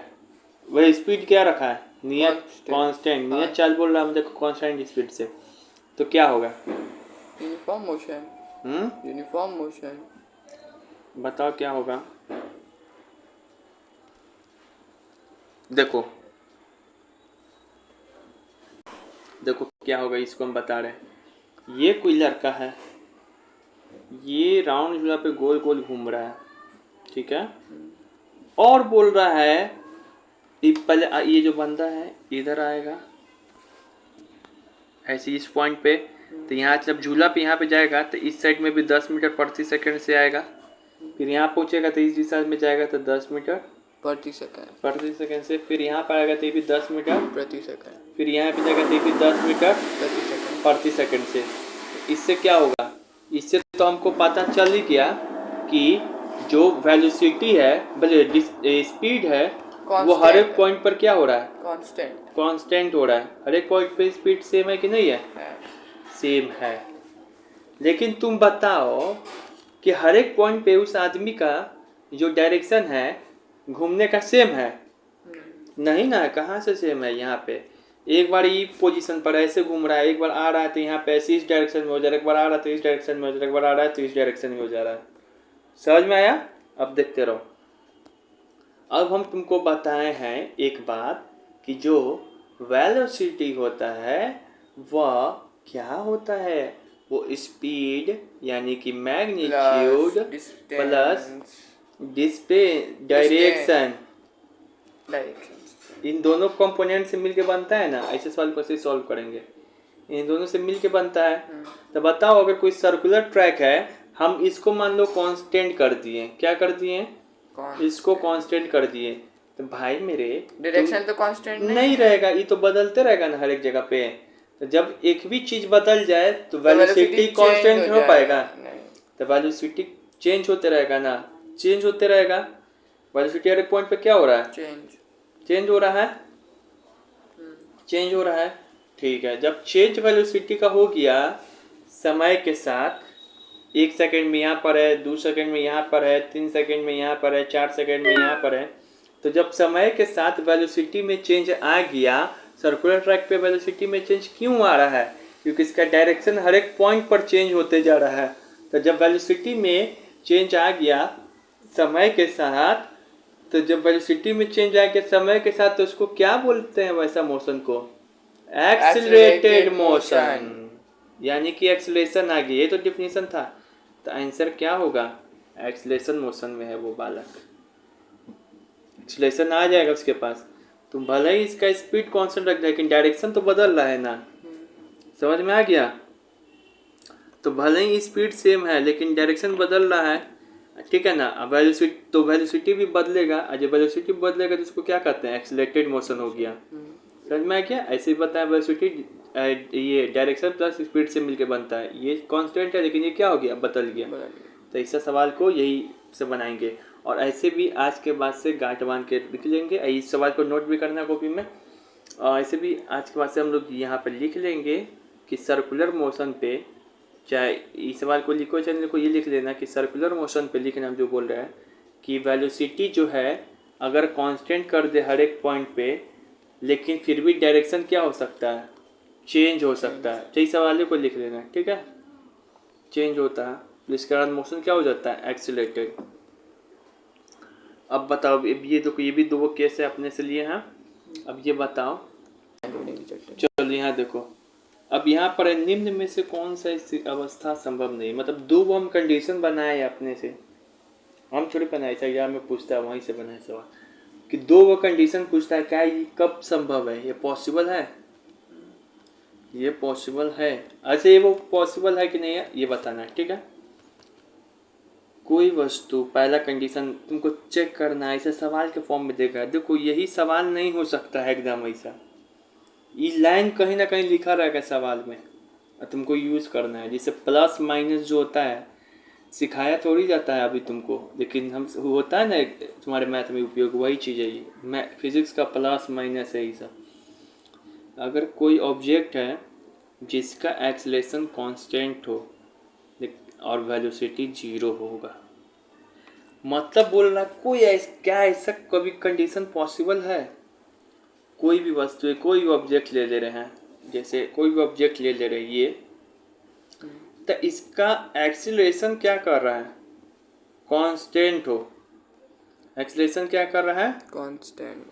वह स्पीड क्या रखा है? नियत Constant। कांस्टेंट। नियत हाँ। चाल बोल रहा है मुझे कांस्टेंट स्पीड से। तो क्या होगा? Uniform motion. Uniform motion. बताओ क्या होगा? देखो देखो क्या होगा, इसको हम बता रहे हैं। ये कोई लड़का है, ये राउंड झूला पे गोल गोल घूम रहा है, ठीक है, और बोल रहा है कि पहले ये जो बंदा है इधर आएगा ऐसे इस पॉइंट पे, तो यहाँ जब झूला पे यहाँ पे जाएगा तो इस साइड में भी 10 मीटर प्रति सेकंड से आएगा, फिर यहाँ पहुँचेगा तो इस दिशा में जाएगा तो 10 मीटर प्रति सेकंड से, फिर यहाँ पर आएगा तो ये भी 10 मीटर प्रति सेकंड फिर यहाँ पे जाएगा तो ये भी 10 मीटर प्रति सेकंड से। इससे क्या होगा? इससे तो हमको पता चल ही गया कि जो वेलोसिटी है, स्पीड है, वो हर एक पॉइंट पर क्या हो रहा है? कांस्टेंट हो रहा है। हर एक पॉइंट पे स्पीड सेम है कि नहीं है? सेम है। लेकिन तुम बताओ कि हर एक पॉइंट पे उस आदमी का जो डायरेक्शन है घूमने का सेम है? नहीं ना, कहाँ से सेम है? यहाँ पे एक बार ये पोजीशन पर ऐसे घूम रहा है, एक बार आ रहा है तो यहाँ पे ऐसे इस डायरेक्शन में हो जा रहा है, एक बार आ रहा है तो इस डायरेक्शन में हो जा रहा है, एक बार आ रहा है तो इस डायरेक्शन में हो जा रहा है। समझ में आया? अब देखते रहो। अब हम तुमको बताए हैं एक बात कि जो वेलोसिटी होता है वह क्या होता है? वो स्पीड यानी कि मैग्नीट्यूड प्लस डायरेक्शन, इन दोनों कंपोनेंट से मिलके बनता है ना। ऐसे सवाल को ऐसे सॉल्व करेंगे, इन दोनों से मिलके बनता है। तो बताओ, अगर कोई सर्कुलर ट्रैक है, हम इसको मान लो कांस्टेंट कर दिए। क्या कर दिए? इसको कांस्टेंट कर दिए। तो भाई मेरे डायरेक्शन तो कांस्टेंट नहीं रहेगा, ये तो बदलते रहेगा ना हर एक जगह पे। तो जब एक भी चीज बदल जाए तो वेलोसिटी कांस्टेंट हो पाएगा? तो वेलोसिटी चेंज होते रहेगा ना, चेंज होते रहेगा। वेलोसिटी हर एक पॉइंट पे क्या हो रहा है? चेंज हो रहा है, चेंज हो रहा है। ठीक है, जब चेंज वेलोसिटी का हो गया समय के साथ, 1 सेकंड में यहाँ पर है, 2 सेकंड में यहाँ पर है, 3 सेकंड में यहाँ पर है, 4 सेकंड में यहाँ पर है, तो जब समय के साथ वेलोसिटी में चेंज आ गया, सर्कुलर ट्रैक पे वेलोसिटी में चेंज क्यों आ रहा है? क्योंकि इसका डायरेक्शन हर एक पॉइंट पर चेंज होते जा रहा है। तो जब वेलोसिटी में चेंज आ गया समय के साथ, तो जब वेलोसिटी में चेंज आ गया समय के साथ, तो उसको क्या बोलते हैं वैसा मोशन को? एक्सीलरेटेड मोशन, यानी कि एक्सीलरेशन आ गई। ये तो डिफिनीशन था। तो आंसर क्या होगा? एक्सीलरेशन मोशन में है वो बालक, एक्सीलरेशन आ जाएगा उसके पास। तुम भले ही इसका स्पीड कांस्टेंट रख दे, लेकिन डायरेक्शन तो बदल रहा है ना। समझ में आ गया? तो भले ही स्पीड सेम है लेकिन डायरेक्शन बदल रहा है, ठीक है ना। अब वेलोसिटी भी बदलेगा, और जब वेलोसिटी बदलेगा तो उसको क्या कहते हैं? एक्सीलरेटेड मोशन हो गया। समझ में आ गया? ऐसे ही बताया, वेलोसिटी ये डायरेक्शन प्लस स्पीड से मिलके बनता है। ये कांस्टेंट है लेकिन ये क्या हो गया? बदल गया। तो ऐसा सवाल को यही से बनाएंगे। और ऐसे भी आज के बाद से गांठ बांध के लिख लेंगे। इस सवाल को नोट भी करना कॉपी में। और ऐसे भी आज के बाद से हम लोग यहाँ पर लिख लेंगे कि सर्कुलर मोशन पे, चाहे इस सवाल को लिखो चाहे लिखो, ये लिख लेना कि सर्कुलर मोशन पे लिखना जो बोल रहा है कि वेलोसिटी जो है अगर कांस्टेंट कर दे हर एक पॉइंट पे, लेकिन फिर भी डायरेक्शन क्या हो सकता है? चेंज हो सकता है। तो इस सवाल को लिख लेना, ठीक है। चेंज होता है तो इसके बाद मोशन क्या हो जाता है? एक्सीलरेटेड। अब बताओ, ये देखो, ये भी दो केस है अपने से लिए हैं। अब ये बताओ, चलो यहाँ देखो। अब यहाँ पर निम्न में से कौन सा अवस्था संभव नहीं? मतलब दो हम कंडीशन बनाए अपने से, हम थोड़ी बनाए, एग्जाम में पूछता है वहीं से बनाए सवाल कि दो वो कंडीशन पूछता है, क्या ये कब संभव है? ये पॉसिबल है? ये पॉसिबल है। अच्छा, ये वो पॉसिबल है कि नहीं है ये बताना है, ठीक है। कोई वस्तु, पहला कंडीशन तुमको चेक करना है, ऐसा सवाल के फॉर्म में देखा है। देखो यही सवाल नहीं हो सकता है एकदम ऐसा, ये लाइन कहीं ना कहीं लिखा रहेगा सवाल में और तुमको यूज़ करना है। जैसे प्लस माइनस जो होता है सिखाया थोड़ी जाता है अभी तुमको, लेकिन हम होता है ना तुम्हारे मैथ में उपयोग, वही चीज़ है ये। फिजिक्स का प्लस माइनस है ये सब। अगर कोई ऑब्जेक्ट है जिसका एक्सेलेरेशन कांस्टेंट हो और वेलोसिटी 0 होगा, मतलब बोल रहा कोई क्या ऐसा कभी कंडीशन पॉसिबल है? कोई भी वस्तु है, कोई भी ऑब्जेक्ट ले ले रहे हैं, जैसे कोई भी ऑब्जेक्ट ले ले रहे हैं ये, तो इसका एक्सीलरेशन क्या कर रहा है? कांस्टेंट हो। एक्सीलरेशन क्या कर रहा है? कांस्टेंट।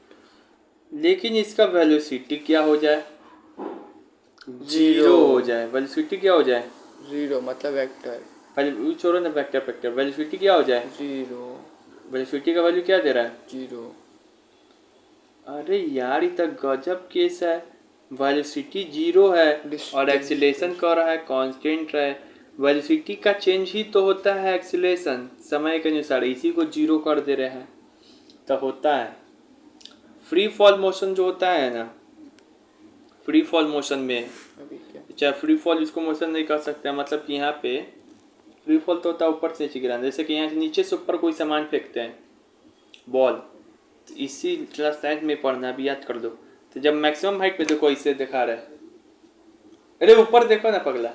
लेकिन इसका वेलोसिटी क्या हो जाए? 0 हो जाए। वेलोसिटी क्या हो जाए? 0 मतलब वेक्टर। पहले छोड़ो ना, वेक्टर। वेलोसिटी क्या हो जाए? 0। वेलोसिटी का वैल्यू क्या दे रहा है? 0। अरे यार ये तो गजब केस है। वेलोसिटी 0 है और एक्सीलरेशन कर रहा है कांस्टेंट है। वेलोसिटी का चेंज ही तो होता है एक्सीलरेशन समय के अनुसार, इसी को 0 कर दे रहे हैं तो होता है। फ्री फॉल मोशन जो होता है ना, फ्री फॉल मोशन में अभी क्या? चाहे फ्री फॉल इसको मोशन नहीं कर सकते, मतलब कि यहाँ पे फ्री फॉल तो होता है ऊपर से नीचे गिराना, जैसे कि यहाँ से नीचे से ऊपर कोई सामान फेंकते हैं बॉल, इसी क्लास 9 में पढ़ना, अभी याद कर दो। तो जब मैक्सिमम हाइट पे देखो इसे दिखा रहा है, अरे ऊपर देखो ना पगला,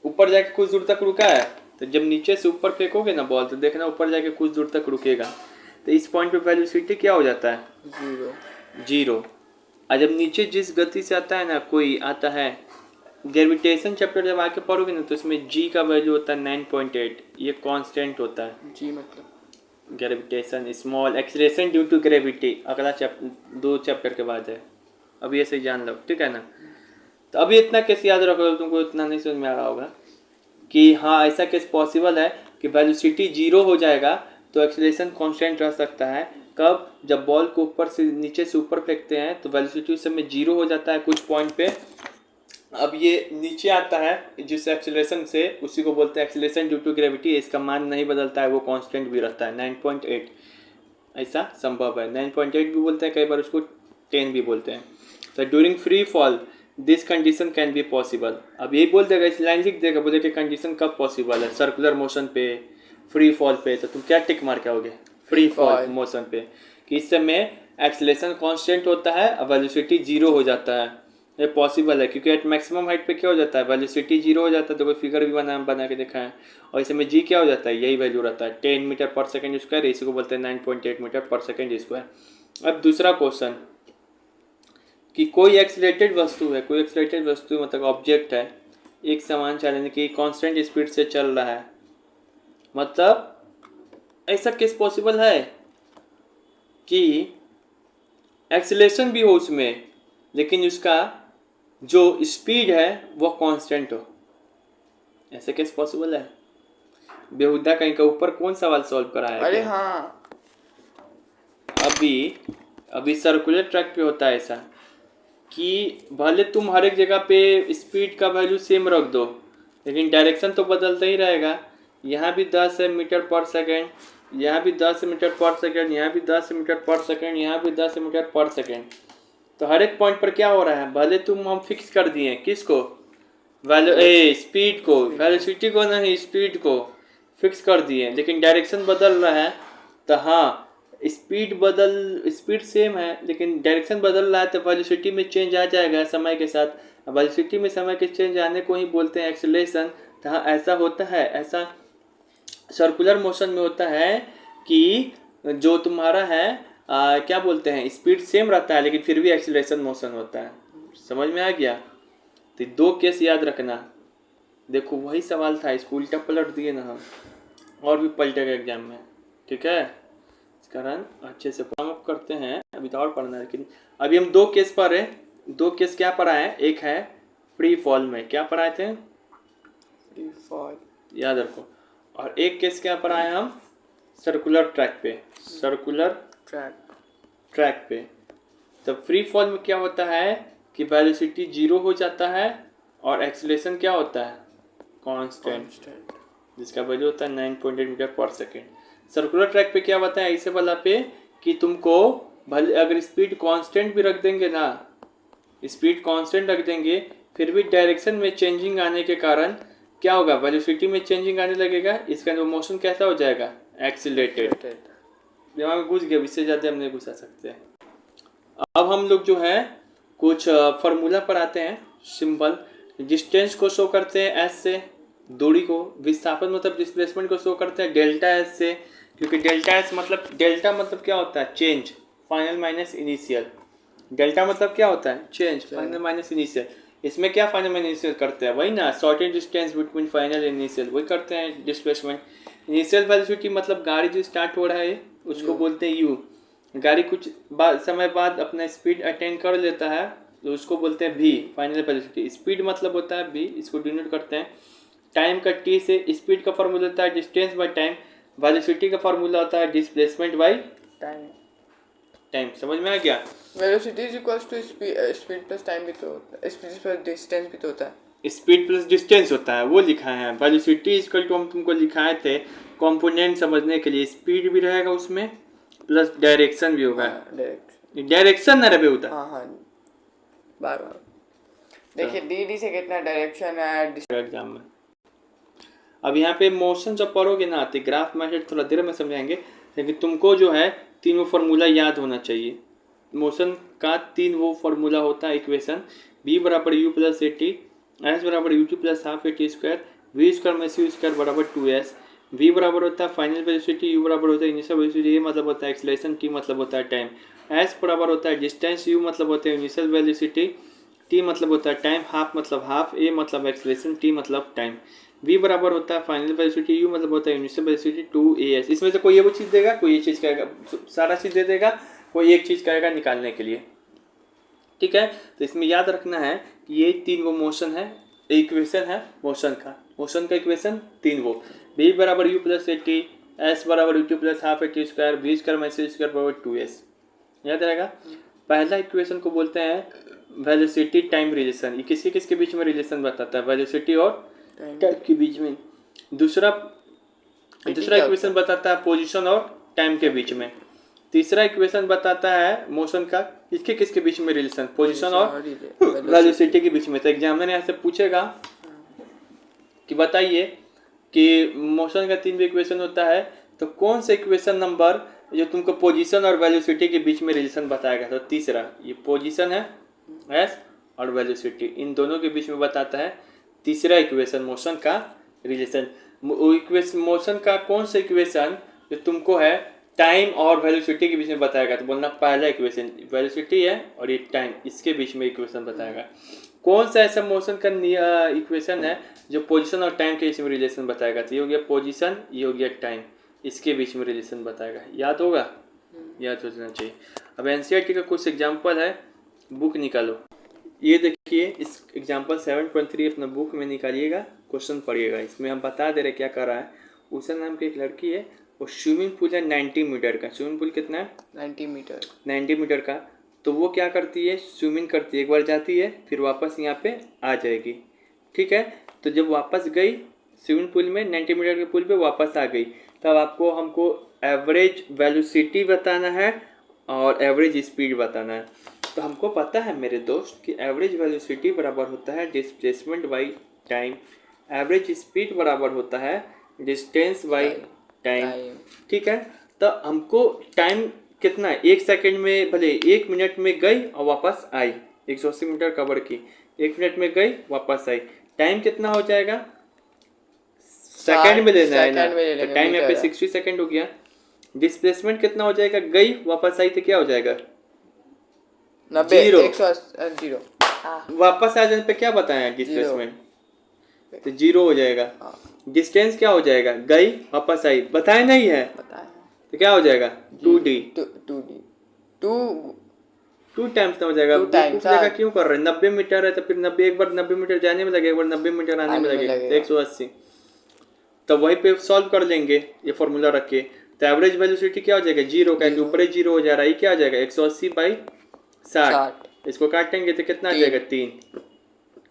ऊपर जाके कुछ दूर तक रुका है, तो जब नीचे से ऊपर फेंकोगे ना बॉल तो देखना ऊपर जाके कुछ दूर तक रुकेगा। तो इस पॉइंट पे वेलोसिटी क्या हो जाता है? 0। और जब नीचे जिस गति से आता है ना, कोई आता है ग्रेविटेशन चैप्टर जब आके पढ़ोगे ना, तो इसमें g का वैल्यू होता है 9.8, ये कांस्टेंट होता है। जी मतलब gravitation small acceleration due to gravity, अगला चैप्टर 2 चैप्टर के बाद है, अभी ऐसे ही जान लो, ठीक है ना। तो अभी इतना केस याद रखो, तुमको इतना नहीं समझ में आ रहा होगा कि हाँ ऐसा केस पॉसिबल है कि वेलोसिटी 0 हो जाएगा तो एक्सीलरेशन कांस्टेंट रह सकता है। कब? जब बॉल को ऊपर से नीचे से ऊपर फेंकते हैं तो वेलोसिटी उस समय 0 हो जाता है कुछ पॉइंट पे। अब ये नीचे आता है जिस एक्सीलरेशन से, उसी को बोलते हैं एक्सीलरेशन ड्यू टू ग्रेविटी। इसका मान नहीं बदलता है, वो कांस्टेंट भी रहता है 9.8, ऐसा संभव है। 9.8 भी बोलते हैं कई बार, उसको 10 भी बोलते हैं। तो during free fall this condition can be possible. अब यही बोल देगा, इस लाइन लिख देगा, बोले कि कंडीशन कब पॉसिबल है, सर्कुलर मोशन पे, फ्री फॉल पे, तो तुम क्या टिक मार के आओगे? फ्री फॉल मोशन पे, कि इस समय एक्सीलरेशन कांस्टेंट होता है और वेलोसिटी 0 हो जाता है। ये पॉसिबल है क्योंकि एट मैक्सिमम हाइट पे क्या हो जाता है? वेलोसिटी 0 हो जाता है। तो कोई फिगर भी बना के देखा है, और इसमें g क्या हो जाता है? यही वैल्यू रहता है 10 मीटर पर सेकेंड स्क्वायर, इसी को बोलते हैं 9.8 मीटर पर सेकेंड स्क्वायर। अब दूसरा क्वेश्चन कि कोई एक्सीलरेटेड वस्तु है, कोई एक्सीलरेटेड वस्तु मतलब ऑब्जेक्ट है, एक समान चलने की कांस्टेंट स्पीड से चल रहा है, मतलब ऐसा केस पॉसिबल है कि एक्सीलरेशन भी हो उसमें लेकिन उसका जो स्पीड है वो कांस्टेंट हो, ऐसे केस पॉसिबल है? बेहुदा कहीं का ऊपर कौन सवाल सॉल्व कराया? अरे हाँ, अभी सर्कुलर ट्रैक पे होता है ऐसा कि भले तुम हर एक जगह पे स्पीड का वैल्यू सेम रख दो लेकिन डायरेक्शन तो बदलता ही रहेगा। यहाँ भी 10 मीटर पर सेकेंड, यहाँ भी 10 मीटर पर सेकेंड, यहाँ भी 10 मीटर पर सेकेंड, यहाँ भी 10 मीटर पर सेकेंड। तो हर एक पॉइंट पर क्या हो रहा है? भले तुम हम फिक्स कर दिए किसको? स्पीड को, वेलोसिटी को नहीं, स्पीड को फिक्स कर दिए, लेकिन डायरेक्शन बदल रहा है। तो हाँ स्पीड सेम है लेकिन डायरेक्शन बदल रहा है, तो वेलोसिटी में चेंज आ जाएगा समय के साथ। वेलोसिटी में समय के चेंज आने को ही बोलते हैं एक्सीलरेशन। तो हाँ ऐसा होता है, ऐसा सर्कुलर मोशन में होता है कि जो तुम्हारा है क्या बोलते हैं, स्पीड सेम रहता है लेकिन फिर भी एक्सीलरेशन मोशन होता है। समझ में आ गया? तो 2 केस याद रखना। देखो वही सवाल था, इसको उल्टा पलट दिए ना हम, और भी पलटेगा एग्जाम में, ठीक है। इस कारण अच्छे से फॉर्म अप करते हैं, अभी तो और पढ़ना है, लेकिन अभी हम 2 केस पर हैं। 2 केस क्या पढ़ाए हैं? एक है फ्री फॉल में, क्या पढ़ाए थे? फ्री फॉल याद रखो। और एक केस क्या पढ़ाए हम? सर्कुलर ट्रैक पे, सर्कुलर ट्रैक पे। तो फ्री फॉल में क्या होता है कि वेलोसिटी 0 हो जाता है और एक्सीलरेशन क्या होता है? कांस्टेंट। जिसका वैल्यू होता है 9.8 metre per second. Circular track पे क्या बताया ऐसे वाला पे कि तुमको भले अगर स्पीड कांस्टेंट भी रख देंगे ना, स्पीड कांस्टेंट रख देंगे, फिर भी डायरेक्शन में चेंजिंग आने के कारण क्या होगा, वेलोसिटी में चेंजिंग आने लगेगा, इसका मोशन कैसा हो जाएगा, एक्सीलरेटेड। दिमाग में घुस गया, इससे ज़्यादा हम नहीं घुसा सकते। अब हम लोग जो है कुछ फार्मूला पर आते हैं। सिंपल डिस्टेंस को शो करते हैं एस से, दूरी को, विस्थापन मतलब डिस्प्लेसमेंट को शो करते हैं डेल्टा एस से, क्योंकि डेल्टा एस मतलब डेल्टा मतलब क्या होता है, change, final minus initial. Delta मतलब क्या होता है, चेंज, फाइनल माइनस इनिशियल। इसमें क्या फाइनल माइनस इनिशियल करते हैं, वही ना, shortage distance between final initial, वही करते हैं डिस्प्लेसमेंट। इनिशियल वेलोसिटी मतलब गाड़ी जो स्टार्ट हो रहा है उसको बोलते हैं यू। गाड़ी कुछ समय बाद अपना स्पीड अटेन कर लेता है तो उसको बोलते हैं v, फाइनल वेलोसिटी। स्पीड मतलब होता है v, इसको डिनोट करते हैं। टाइम का t से, स्पीड का फॉर्मूला होता है डिस्टेंस बाय टाइम, वेलोसिटी का फॉर्मूला होता है डिस्प्लेसमेंट बाय टाइम। समझ में आ गया? Velocity is equals to speed plus time भी तो होता है, स्पीड प्लस डिस्टेंस भी तो होता है। स्पीड प्लस डिस्टेंस होता है, वो लिखा है। वेलोसिटी इक्वल टू हम तुमको लिखाए थे कंपोनेंट समझने के लिए, स्पीड भी रहेगा उसमें प्लस डायरेक्शन भी होगा। डायरेक्शन ना रहे उधर। हाँ बार देखिए डी से कितना डायरेक्शन है एग्जाम में। अब यहाँ पे मोशन जब पढ़ोगे ना तो ग्राफ मेथड थोड़ा देर में समझाएंगे, लेकिन तुमको जो है तीन वो फार्मूला याद होना चाहिए। मोशन का तीन वो फार्मूला होता है इक्वेशन, b बराबर u plus A T, S बराबर U T plus half A T square, V square में सी स्क्वायर बराबर 2s। v बराबर होता है फाइनल वेलोसिटी, u बराबर होता है इनिशियल वेलोसिटी, ए मतलब होता है एक्सेलरेशन, t मतलब होता है टाइम। s बराबर होता है डिस्टेंस, u मतलब होता है इनिशियल वेलोसिटी, t मतलब होता है टाइम, हाफ मतलब हाफ, a मतलब एक्सेलरेशन, t मतलब टाइम। v बराबर होता है फाइनल वेलोसिटी, u मतलब होता है इनिशियल वेलोसिटी 2as। इसमें से कोई ये वो चीज़ देगा, कोई ये चीज़ कहेगा, सारा चीज़ दे देगा, कोई एक चीज़ कहेगा निकालने के लिए। ठीक है, तो इसमें याद रखना है कि ये तीन वो मोशन है, इक्वेशन है मोशन का इक्वेशन तीन वो, b बराबर u plus A T, S बराबर U T plus half A T square, V square minus C square बराबर 2s। याद रहेगा? पहला इक्वेशन को बोलते हैं वेलोसिटी टाइम रिलेशन, ये किसके बीच में रिलेशन बताता है, वेलोसिटी और टाइम के बीच में। दूसरा इक्वेशन बताता है पोजीशन और टाइम के बीच में। तीसरा इक्वेशन बताता है मोशन का किसके बीच में रिलेशन, पोजीशन और वेलोसिटी के बीच में। तो एग्जामिनर यहाँ से पूछेगा कि बताइए कि मोशन का तीन भी इक्वेशन होता है, तो कौन सा इक्वेशन नंबर जो तुमको पोजीशन और वेलोसिटी के बीच में रिलेशन बताएगा। तो तीसरा, ये पोजीशन है एस और वेलोसिटी, इन दोनों के बीच में बताता है तीसरा इक्वेशन मोशन का रिलेशन। मोशन का कौन सा इक्वेशन जो तुमको है टाइम और वेलोसिटी के बीच में बताएगा, तो बोलना पहला इक्वेशन वेलोसिटी है और ये टाइम, इसके बीच में इक्वेशन बताएगा। कौन सा ऐसा मोशन का इक्वेशन है जो पोजीशन और टाइम के बीच में रिलेशन बताएगा, तो ये हो गया पोजीशन, ये हो गया टाइम, इसके बीच में रिलेशन बताएगा। याद होगा, याद हो जाना चाहिए। अब एनसीईआरटी का कुछ एग्जाम्पल है, बुक निकालो। ये देखिए इस एग्जाम्पल 7.3 अपना बुक में निकालिएगा, क्वेश्चन पढ़िएगा। इसमें हम बता दे रहे क्या कर रहा है। उषा नाम की एक लड़की है, वो स्विमिंग पूल है 90 मीटर का। स्विमिंग पूल कितना है, 90 मीटर का। तो वो क्या करती है, स्विमिंग करती है, एक बार जाती है फिर वापस यहाँ पे आ जाएगी। ठीक है, तो जब वापस गई स्विमिंग पूल में, 90 मीटर के पूल पे वापस आ गई, तब हमको एवरेज वेलोसिटी बताना है और एवरेज स्पीड बताना है। तो हमको पता है मेरे दोस्त कि एवरेज वेलोसिटी बराबर होता है displacement by time, average speed बराबर होता है डिस्टेंस बाई टाइम। ठीक है, तो हमको टाइम कितना है, 1 सेकेंड में, भले 1 मिनट में गई और वापस आई, 180 मीटर कवर की, 1 मिनट में गई वापस आई, टाइम कितना हो जाएगा, सेकंड में लेना है ना, तो टाइम यहाँ पे 60 सेकंड हो गया। डिस्प्लेसमेंट कितना हो जाएगा, गई वापस आई तो क्या हो जाएगा, 0। वापस आ जाने पे क्या बताया डिस्प्लेसमेंट, तो 0 हो जाएगा। डिस्टेंस क्या हो जाएगा, गई वापस आई, बताया नहीं है, तो क्या हो जाएगा 2d 2 टाइम्स हो जाएगा। का क्यों कर रहे हैं, 90 मीटर है तो फिर 90, एक बार 90 मीटर जाने में लगेगा, एक बार 90 मीटर आने में लगेगा, 180। तो वहीं पे सॉल्व कर लेंगे ये फॉर्मूला रख के। तो एवरेज वेलोसिटी क्या हो जाएगा, 0 का, ऊपर 0 हो जा रहा है, ये क्या आ जाएगा 180 बाई 60। इसको काटेंगे तो कितना आ जाएगा 3,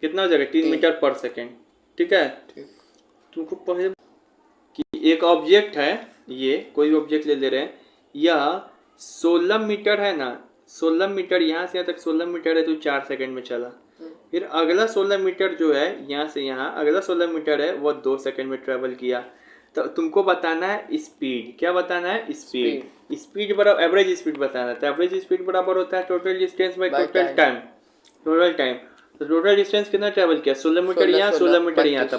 कितना हो जाएगा 3 मीटर पर सेकेंड। ठीक है, तुमको पहले एक ऑब्जेक्ट है, ये कोई भी ऑब्जेक्ट ले रहे हैं, यह 16 मीटर है ना, 16 मीटर यहाँ से यहाँ तक 16 मीटर है तो 4 सेकंड में चला। फिर अगला 16 मीटर जो है यहाँ से यहाँ अगला 16 मीटर है वो 2 सेकंड में ट्रेवल किया। तो तुमको बताना है स्पीड। क्या बताना है? स्पीड। स्पीड बराबर एवरेज स्पीड बताना है। तो एवरेज स्पीड बराबर होता है total distance by total time. Total time तो टोटल डिस्टेंस कितना ट्रेवल किया? 16 मीटर यहाँ 16 मीटर यहाँ था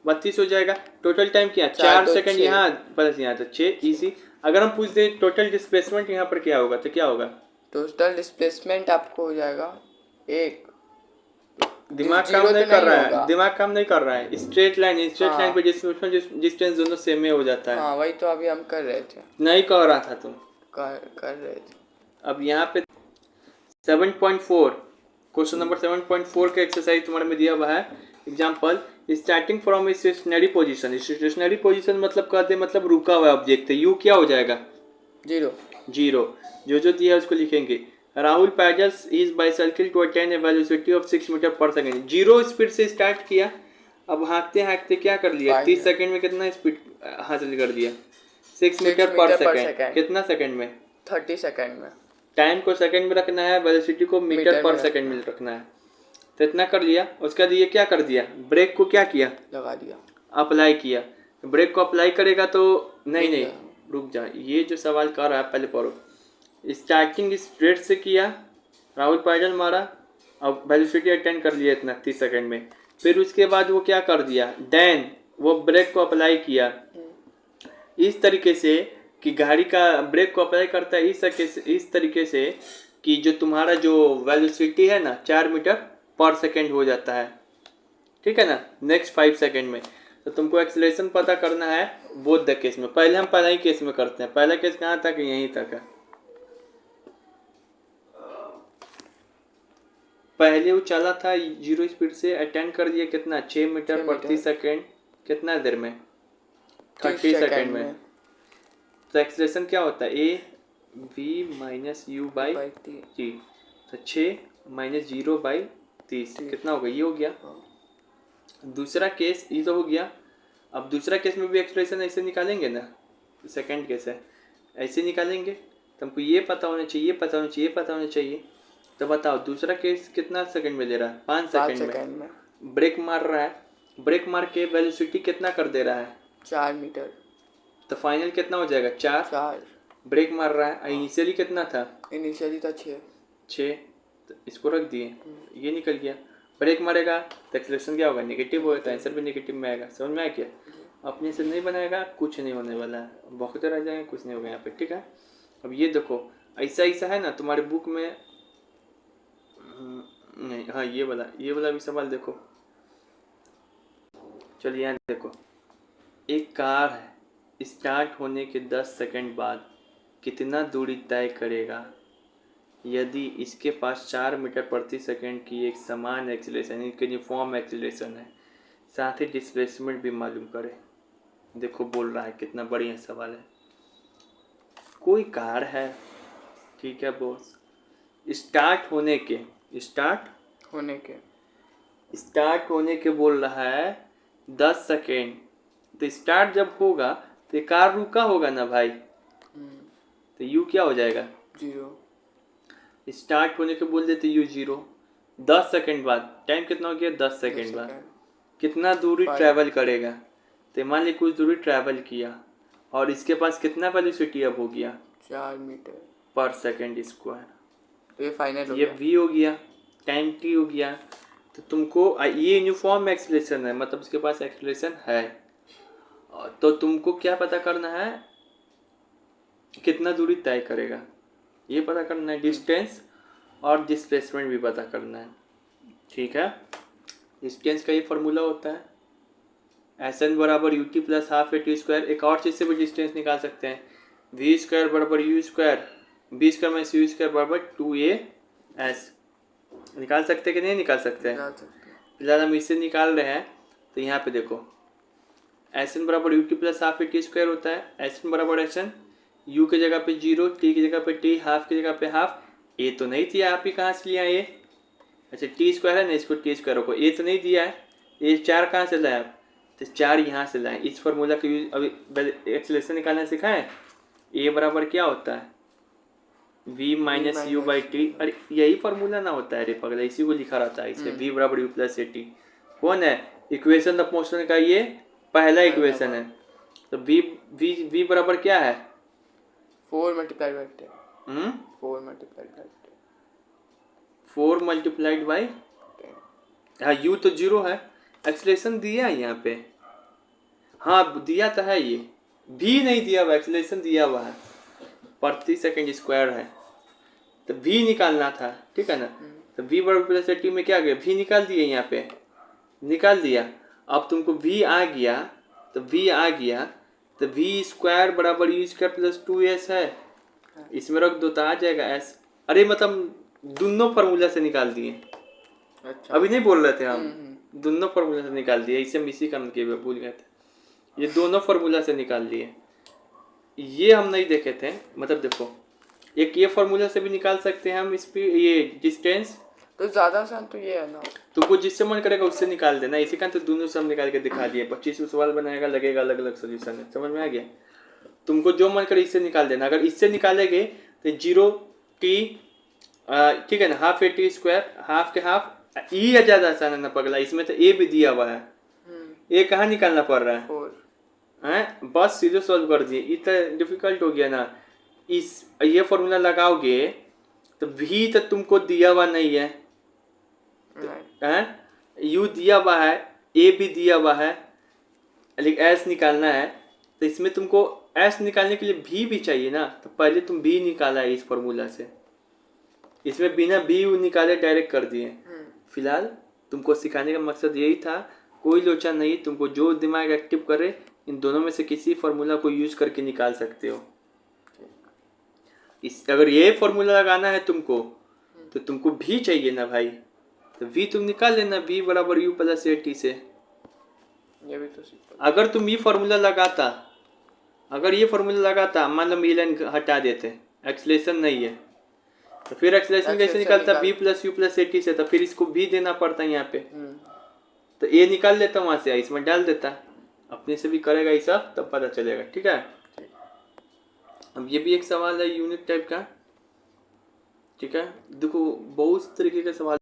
32 हो जाएगा। टोटल टाइम क्या? 4 सेकंड यहाँ प्लस यहाँ था 6 इजी। अगर हम पूछ दे टोटल डिस्प्लेसमेंट यहाँ पर क्या होगा तो क्या होगा? टोटल डिस्प्लेसमेंट आपको हो जाएगा एक दिमाग काम नहीं कर रहा है, दिमाग काम नहीं कर रहा है। स्ट्रेट लाइन लाइन पे डिस्टेंस दोनों सेम हो जाता है। हाँ वही तो अभी हम कर रहे थे। नहीं कर रहा था तुम, कर रहे थे। अब यहाँ पे 7.4 क्वेश्चन नंबर 7.4 का एक्सरसाइज तुम्हारे में दिया हुआ है। Example starting from stationary position. Stationary position मतलब कहते हैं मतलब रुका हुआ ऑब्जेक्ट है। यू क्या हो जाएगा? जीरो। जो दिया है उसको लिखेंगे। Rahul pedals is bicycle to attain a velocity of 6 metre per second. Zero speed से स्टार्ट किया, अब हाँकते हाँकते क्या कर लिया? 30 सेकंड में कितना स्पीड हासिल कर दिया? 6 मीटर पर सेकेंड। कितना सेकंड में? 30 सेकंड में। टाइम को सेकंड में रखना है, वेलोसिटी को मीटर पर सेकंड में रखना है। तो इतना कर लिया। उसका ये क्या कर दिया? ब्रेक को क्या किया? लगा दिया, अप्लाई किया। ब्रेक को अप्लाई करेगा तो नहीं रुक जा, ये जो सवाल कर रहा है पहले पढ़ो। स्टार्टिंग स्ट्रेट से किया, राहुल पैडल मारा, अब वेलोसिटी अटेंड कर लिया इतना 30 सेकंड में। फिर उसके बाद वो क्या कर दिया? देन वो ब्रेक को अप्लाई किया इस तरीके से कि गाड़ी का ब्रेक को अप्लाई करता है इस तरीके से कि जो तुम्हारा जो वेलोसिटी है ना 4 मीटर पर सेकेंड हो जाता है। ठीक है ना? नेक्स्ट 5 सेकेंड में। तो तुमको एक्सेलरेशन पता करना है बोथ द केस में। पहले हम पहला ही केस में करते हैं। पहला केस कहाँ तक? यहीं तक है। पहले वो चला था जीरो स्पीड से, अटेंड कर दिया कितना? 6 मीटर प्रति सेकेंड। कितना देर में? 30 सेकेंड में। तो एक्सेलरेशन क्या होता है? A V minus you by T. तो 6 माइनस 0 बाई 30 कितना होगा? ये हो गया। दूसरा केस ये तो हो गया। अब दूसरा केस में भी एक्सप्रेशन ऐसे निकालेंगे ना, सेकंड केस है ऐसे निकालेंगे। तो हमको ये पता होना चाहिए, पता होना चाहिए। तो बताओ दूसरा केस कितना सेकंड में ले रहा है? 5 सेकंड में। ब्रेक मार रहा है, ब्रेक मार के वेलोसिटी कितना कर दे रहा है? 4 मीटर। तो फाइनल कितना हो जाएगा? 4। ब्रेक मार रहा है, इनिशियली कितना था? इनिशियली था 6। तो इसको रख दिए, ये निकल गया। ब्रेक मारेगा तो एक्सेलरेशन क्या होगा? नेगेटिव होगा, तो आंसर भी नेगेटिव में आएगा। समझ में आया क्या? अपने से नहीं बनाएगा कुछ नहीं होने वाला है, बहुत रह जाएंगे कुछ नहीं होगा यहाँ पे। ठीक है, अब ये देखो ऐसा है ना तुम्हारे बुक में नहीं। हाँ ये वाला भी सवाल देखो। चलिए यहाँ देखो, एक कार है, स्टार्ट होने के 10 सेकंड बाद कितना दूरी तय करेगा यदि इसके पास 4 मीटर प्रति सेकंड की एक समान एक्सीलरेशन, एक यूनिफॉर्म एक्सीलरेशन है, साथ ही डिस्प्लेसमेंट भी मालूम करे। देखो बोल रहा है, कितना बढ़िया सवाल है। कोई कार है, ठीक है बॉस, स्टार्ट होने के बोल रहा है 10 सेकेंड। तो स्टार्ट जब होगा तो कार रुका होगा ना भाई, तो यू क्या हो जाएगा? 0। स्टार्ट होने के बोल देते यू 0। 10 सेकेंड बाद, टाइम कितना हो गया? 10 सेकेंड बाद कितना दूरी ट्रैवल करेगा? तो मान ली कुछ दूरी ट्रैवल किया और इसके पास कितना वेलोसिटी अब हो गया? 4 मीटर पर सेकेंड स्क्वायर। तो ये फाइनल हो ये गया। v हो गया, टाइम t हो गया। तो तुमको ये यूनिफॉर्म एक्सेलरेशन है, मतलब उसके पास एक्सेलरेशन है। तो तुमको क्या पता करना है? कितना दूरी तय करेगा ये पता करना है, डिस्टेंस और डिस्प्लेसमेंट भी पता करना है। ठीक है, डिस्टेंस का ये फार्मूला होता है एस एन बराबर U T plus half A T square. एक और चीज़ से भी डिस्टेंस निकाल सकते हैं, वी स्क्वायर बराबर U square, B square minus U square बराबर 2as। निकाल सकते कि नहीं निकाल सकते हैं? फिलहाल हम इससे निकाल रहे हैं। तो यहाँ पे देखो एस एन बराबर U T plus half A T square होता है। एस एन बराबर एस एन, यू की जगह पे 0, टी की जगह पे टी, हाफ की जगह पे हाफ। ए तो नहीं दिया, आप ही कहाँ से लिया ये? अच्छा टी स्क्वायर है ना, इसको टी स्क्वायर रखो। ए तो नहीं दिया है, ये 4 कहाँ से लाए आप? तो 4 यहाँ से लाएं। इस फार्मूला का यूज अभी एक्सेलरेशन निकालना सिखाएं। ए बराबर क्या होता है v minus you by T. अरे यही फार्मूला ना होता है रे पगला, इसी को लिखा रहता है इसे v बराबर यू प्लस ए टी। कौन है इक्वेशन ऑफ मोशन का, ये पहला इक्वेशन है। तो v बराबर क्या है 4 मल्टीप्लाइड बाई 10 4 मल्टीप्लाइड बाई हाँ u तो 0 है, एक्सेलरेशन दिया है यहाँ पे, हाँ दिया तो है, ये v नहीं दिया हुआ, एक्सेलरेशन दिया हुआ है, प्रति सेकंड स्क्वायर है। तो v निकालना था, ठीक है ना। तो v बराबर प्लस टी में क्या गया, v निकाल दिए, यहाँ पे निकाल दिया। अब तुमको v आ गया, तो v आ गया तो v स्क्वायर बराबर यू स्क्वायर प्लस 2s है, इसमें रख दो तो आ जाएगा s। अरे मतलब दोनों फार्मूला से निकाल दिए। अच्छा अभी नहीं बोल रहे थे हम, दोनों फार्मूला से निकाल दिए, इसे हम इसी कारण के भूल गए थे। ये दोनों फार्मूला से निकाल दिए, ये हम नहीं देखे थे। मतलब देखो, एक ये फार्मूला से भी निकाल सकते हैं हम स्पीड, ये डिस्टेंस। तो ज़्यादा आसान तो ये है ना, तुमको जिससे मन करेगा उससे निकाल देना, इसी कारण तो दोनों से हम निकाल के दिखा दिए। 25 सवाल बनाएगा, लगेगा अलग अलग सोल्यूशन है, समझ में आ गया। तुमको जो मन करे इससे निकाल देना। अगर इससे निकालेंगे तो 0t, ठीक है ना, half A T square, half के हाफ, ई या ज़्यादा आसान है ना पगला, इसमें तो ए भी दिया हुआ है, ए कहाँ निकालना पड़ रहा है 4 हैं, बस सीधे सॉल्व कर दिए। ये तो डिफिकल्ट हो गया ना। इस ये फॉर्मूला लगाओगे तो v तो तुमको दिया हुआ नहीं है, हैं, u दिया हुआ है, a भी दिया हुआ है, लेकिन s निकालना है। तो इसमें तुमको s निकालने के लिए v भी चाहिए ना, तो पहले तुम v निकाला है इस फॉर्मूला से, इसमें बिना v निकाले डायरेक्ट कर दिए। फिलहाल तुमको सिखाने का मकसद यही था, कोई लोचा नहीं, तुमको जो दिमाग एक्टिव करे इन दोनों में से किसी फार्मूला को यूज करके निकाल सकते हो। अगर ये फार्मूला लगाना है तुमको तो तुमको v चाहिए ना भाई, तो v तुम निकाल लेना, v बराबर u प्लस ए टी से। ये भी तो सिंपल। अगर तुम ये फार्मूला लगाता, अगर ये फार्मूला लगाता, मान लो ये लाइन हटा देते, एक्सेलरेशन नहीं है, तो फिर एक्सेलरेशन कैसे निकालता, v plus you plus A T से, तो फिर इसको v देना पड़ता यहाँ पे। तो a निकाल लेता वहां से, इसमें डाल देता, अपने से भी करेगा ऐसा तब पता चलेगा, ठीक है। अब ये भी एक सवाल है यूनिक टाइप का, ठीक है। देखो बहुत तरीके के सवाल।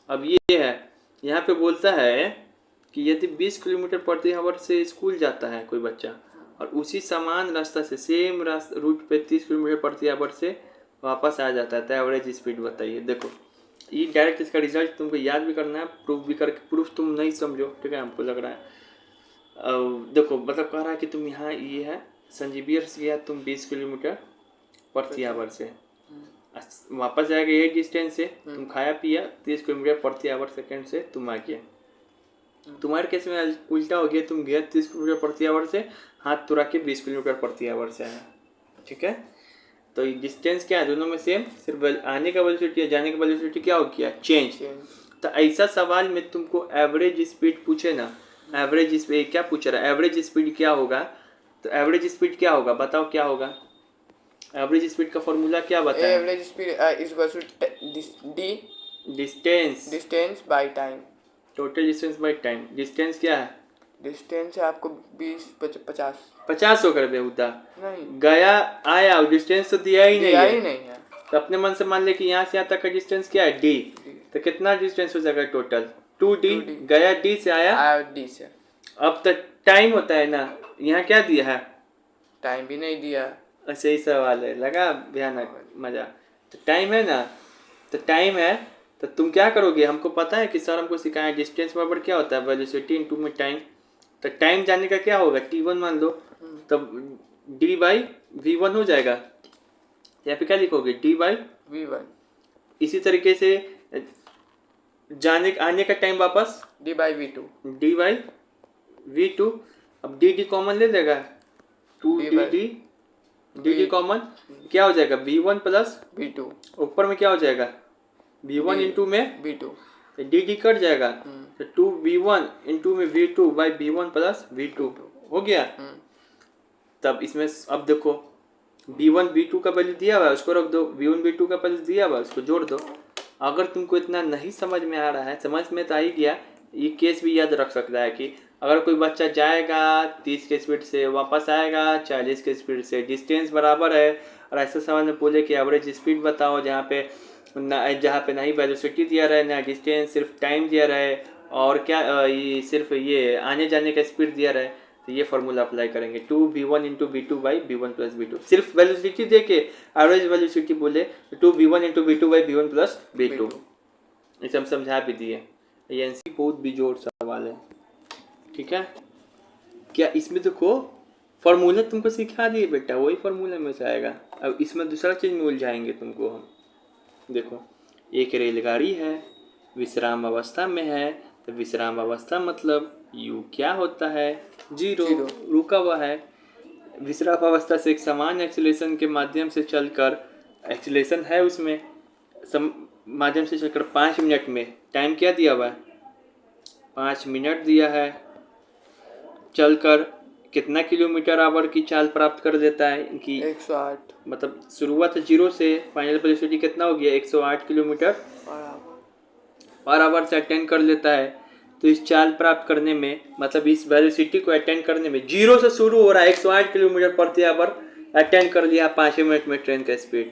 अब ये है, यहाँ पे बोलता है कि यदि 20 किलोमीटर प्रति आवर से स्कूल जाता है कोई बच्चा, और उसी समान रास्ता से सेम रूट पे 30 किलोमीटर प्रति आवर से वापस आ जाता है, तो एवरेज स्पीड बताइए। देखो ये डायरेक्ट इसका रिजल्ट तुमको याद भी करना है, प्रूफ भी करके, प्रूफ तुम नहीं समझो, ठीक है, हमको लग रहा है। देखो मतलब कह रहा है कि तुम यहाँ ये है संजीवियर से गया तुम 20 किलोमीटर प्रति आवर से, वापस जाएगा ये डिस्टेंस से, तुम खाया पिया 30 किलोमीटर प्रति आवर सेकेंड से तुम आ गया। तुम्हारे केस में उल्टा हो गया, तुम गया 30 किलोमीटर प्रति आवर से, हाथ तुरा के 20 किलोमीटर प्रति आवर से आया, ठीक है। तो डिस्टेंस क्या है दोनों में सेम, सिर्फ आने का वेलोसिटी या जाने का वेलोसिटी क्या हो गया, चेंज। तो ऐसा सवाल में तुमको एवरेज स्पीड पूछे ना, एवरेज स्पीड क्या पूछ रहा है, एवरेज स्पीड क्या होगा, तो एवरेज स्पीड क्या होगा बताओ, क्या होगा एवरेज स्पीड का फॉर्मूला, क्या बताएं। Average speed is equals to D distance by time, total distance by time. Distance क्या है, डिस्टेंस है आपको 50 होकर बेहुदा नहीं गया आया, और डिस्टेंस तो दिया ही नहीं है। तो अपने मन से मान ले कि यहाँ से यहाँ तक का डिस्टेंस क्या है d, तो कितना डिस्टेंस हो जाएगा टोटल 2d, गया d से आया डी से। अब तक टाइम होता है ना, यहाँ क्या दिया है, टाइम भी नहीं दिया। अच्छा ही सवाल है, लगा भयानक मजा। तो टाइम है ना, तो टाइम है, तो तुम क्या करोगे, हमको पता है कि सर हमको सिखाया डिस्टेंस बराबर क्या होता है वेलोसिटी इनटू में टाइम। तो टाइम जानने का क्या होगा, t1 मान लो, तब d बाई v1 हो जाएगा, यहाँ पे क्या लिखोगे d बाई v1। इसी तरीके से जाने आने का टाइम वापस d by v2, d by v2। अब d कॉमन ले लेगा, 2d कॉमन क्या हो जाएगा v1 प्लस v2, ऊपर में क्या हो जाएगा v1 इंटू में v2, तो डी कट जाएगा, तो 2v1 इंटू में v2 by v1 plus v2 हो गया। तब इसमें अब देखो v1 v2 का वैल्यू दिया हुआ है, उसको रख दो, v1 v2 का वैल्यू दिया हुआ है, उसको जोड़ दो। अगर तुमको इतना नहीं समझ में आ रहा है, समझ में तो आ ही गया ये केस भी याद रख सकता है कि अगर कोई बच्चा जाएगा 30 के स्पीड से, वापस आएगा 40 के स्पीड से, डिस्टेंस बराबर है, और ऐसे सवाल में बोले कि एवरेज स्पीड बताओ जहाँ पे ना ही वेलोसिटी दिया रहे ना डिस्टेंस, सिर्फ टाइम दिया रहे, और क्या ये सिर्फ ये आने जाने का स्पीड दिया रहे, तो ये फार्मूला अप्लाई करेंगे 2v1 into v2 by v1 plus v2। सिर्फ वेलोसिटी दे के एवरेज वेलोसिटी बोले तो 2v1 into v2 by v1 plus v2। इसे हम समझा भी दिए। ये एनसी बहुत बेजोड़ सवाल है, ठीक है। क्या इसमें देखो फार्मूला तुमको सिखा दिए बेटा, वही फार्मूला में से आएगा। अब इसमें दूसरा चीज़ में उलझाएंगे तुमको हम। देखो एक रेलगाड़ी है, विश्राम अवस्था में है, तो विश्राम अवस्था मतलब यू क्या होता है, जीरो, रुका हुआ है। विश्राम अवस्था से एक समान एक्सीलरेशन के माध्यम से चलकर, एक्सीलरेशन है उसमें माध्यम से चलकर 5 मिनट में, टाइम क्या दिया हुआ है 5 मिनट दिया है, चलकर कितना किलोमीटर आवर की चाल प्राप्त कर देता है कि 108, मतलब शुरुआत 0 से फाइनल वेलोसिटी कितना हो गया 108 किलोमीटर पर आवर से अटेंड कर लेता है। तो इस चाल प्राप्त करने में, मतलब इस वेलोसिटी को अटेंड करने में 0 से शुरू हो रहा है, 108 किलोमीटर प्रति आवर अटेंड कर लिया 5 मिनट में ट्रेन का स्पीड।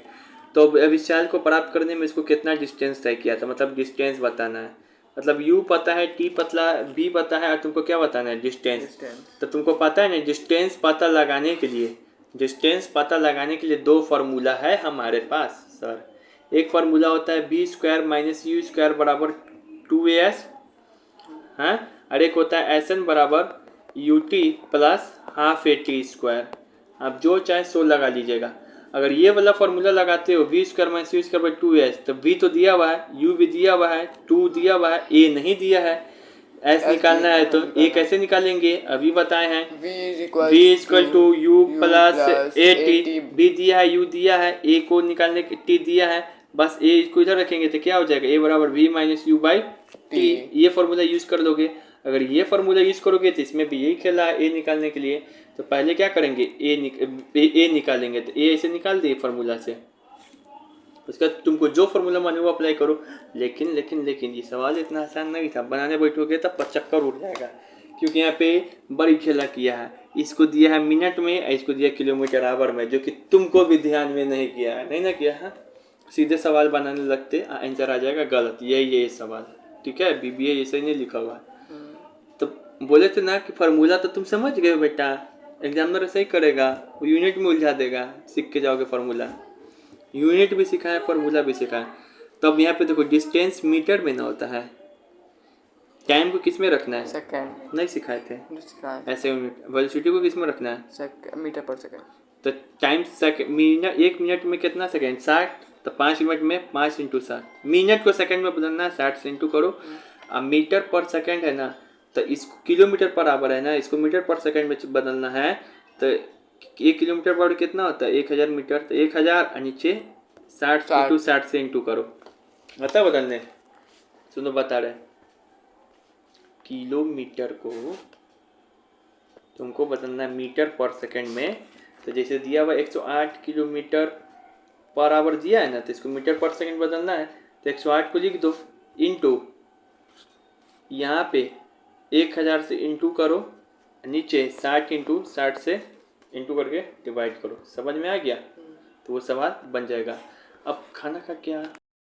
तो अब इस चाल को प्राप्त करने में इसको कितना डिस्टेंस तय किया था, मतलब डिस्टेंस बताना है। मतलब u पता है, t पतला, v पता है, और तुमको क्या बताना है डिस्टेंस। तो तुमको पता है ना डिस्टेंस पता लगाने के लिए दो फार्मूला है हमारे पास सर। एक फार्मूला होता है v square minus U square बराबर 2as, हाँ, और एक होता है एस एन बराबर U T plus half A T square. आप जो चाहे सो लगा लीजिएगा। अगर ये वाला फार्मूला लगाते हो V square minus U square by 2s, तो v तो दिया हुआ है, u भी दिया हुआ है, 2 दिया हुआ है, a नहीं दिया है, s निकालना है तो a कैसे निकालेंगे अभी बताए हैं, v equal to U plus A T, v दिया है, u दिया है, a को निकालने के t दिया है, बस a को इधर रखेंगे तो क्या हो जाएगा a बराबर v minus you by T. ये फार्मूला यूज कर लोगे। अगर ये फार्मूला यूज करोगे तो इसमें भी यही खेला है a निकालने के लिए। तो पहले क्या करेंगे ए निकालेंगे, तो ए ऐसे निकाल दिए फार्मूला से। उसका तुमको जो फार्मूला माने वो अप्लाई करो। लेकिन लेकिन लेकिन ये सवाल इतना आसान नहीं था, बनाने बैठोगे तब चक्कर उड़ जाएगा, क्योंकि यहाँ पे बड़ी खेला किया है। इसको दिया है मिनट में, इसको दिया किलोमीटर आवर में, जो कि तुमको भी ध्यान में नहीं किया है, नहीं ना किया है। सीधे सवाल बनाने लगते आंसर आ जाएगा गलत। यही सवाल, ठीक है, बीबीए ऐसे नहीं लिखा हुआ है। तो बोले थे ना कि फार्मूला तो तुम समझ गए बेटा, एग्जामिनर ऐसे ही करेगा, वो यूनिट में उलझा देगा, सीख के जाओगे फार्मूला। यूनिट भी सिखाए, फार्मूला भी सिखाए। तब यहाँ पे देखो डिस्टेंस मीटर में ना होता है, टाइम को किस में रखना है, सेकंड नहीं सिखाए थे ऐसे। यूनिट वेलोसिटी को किस में रखना है, मीटर पर सेकंड। तो टाइम मिनट, 1 मिनट में कितना सेकंड 60, तो 5 मिनट में 5 इंटू 60, मिनट को सेकंड में बदलना है, 60 से इंटू करो। अब मीटर पर सेकंड है ना, तो इसको किलोमीटर पर आवर है ना, इसको मीटर पर सेकंड में बदलना है। तो 1 किलोमीटर पर कितना होता है 1000 मीटर, तो 1000 नीचे 60 इंटू 60 से इंटू करो, बता बदलने। सुनो बता रहे, किलोमीटर को तुमको बदलना है मीटर पर सेकंड में। तो जैसे दिया हुआ 108 किलोमीटर पर आवर दिया है ना, तो इसको मीटर पर सेकंड बदलना है, तो 108 को लिख दो, इंटू यहाँ पे 1000 से इंटू करो, नीचे 60 इंटू 60 से इंटू करके डिवाइड करो। समझ में आ गया, तो वो सवाल बन जाएगा। अब खाना का क्या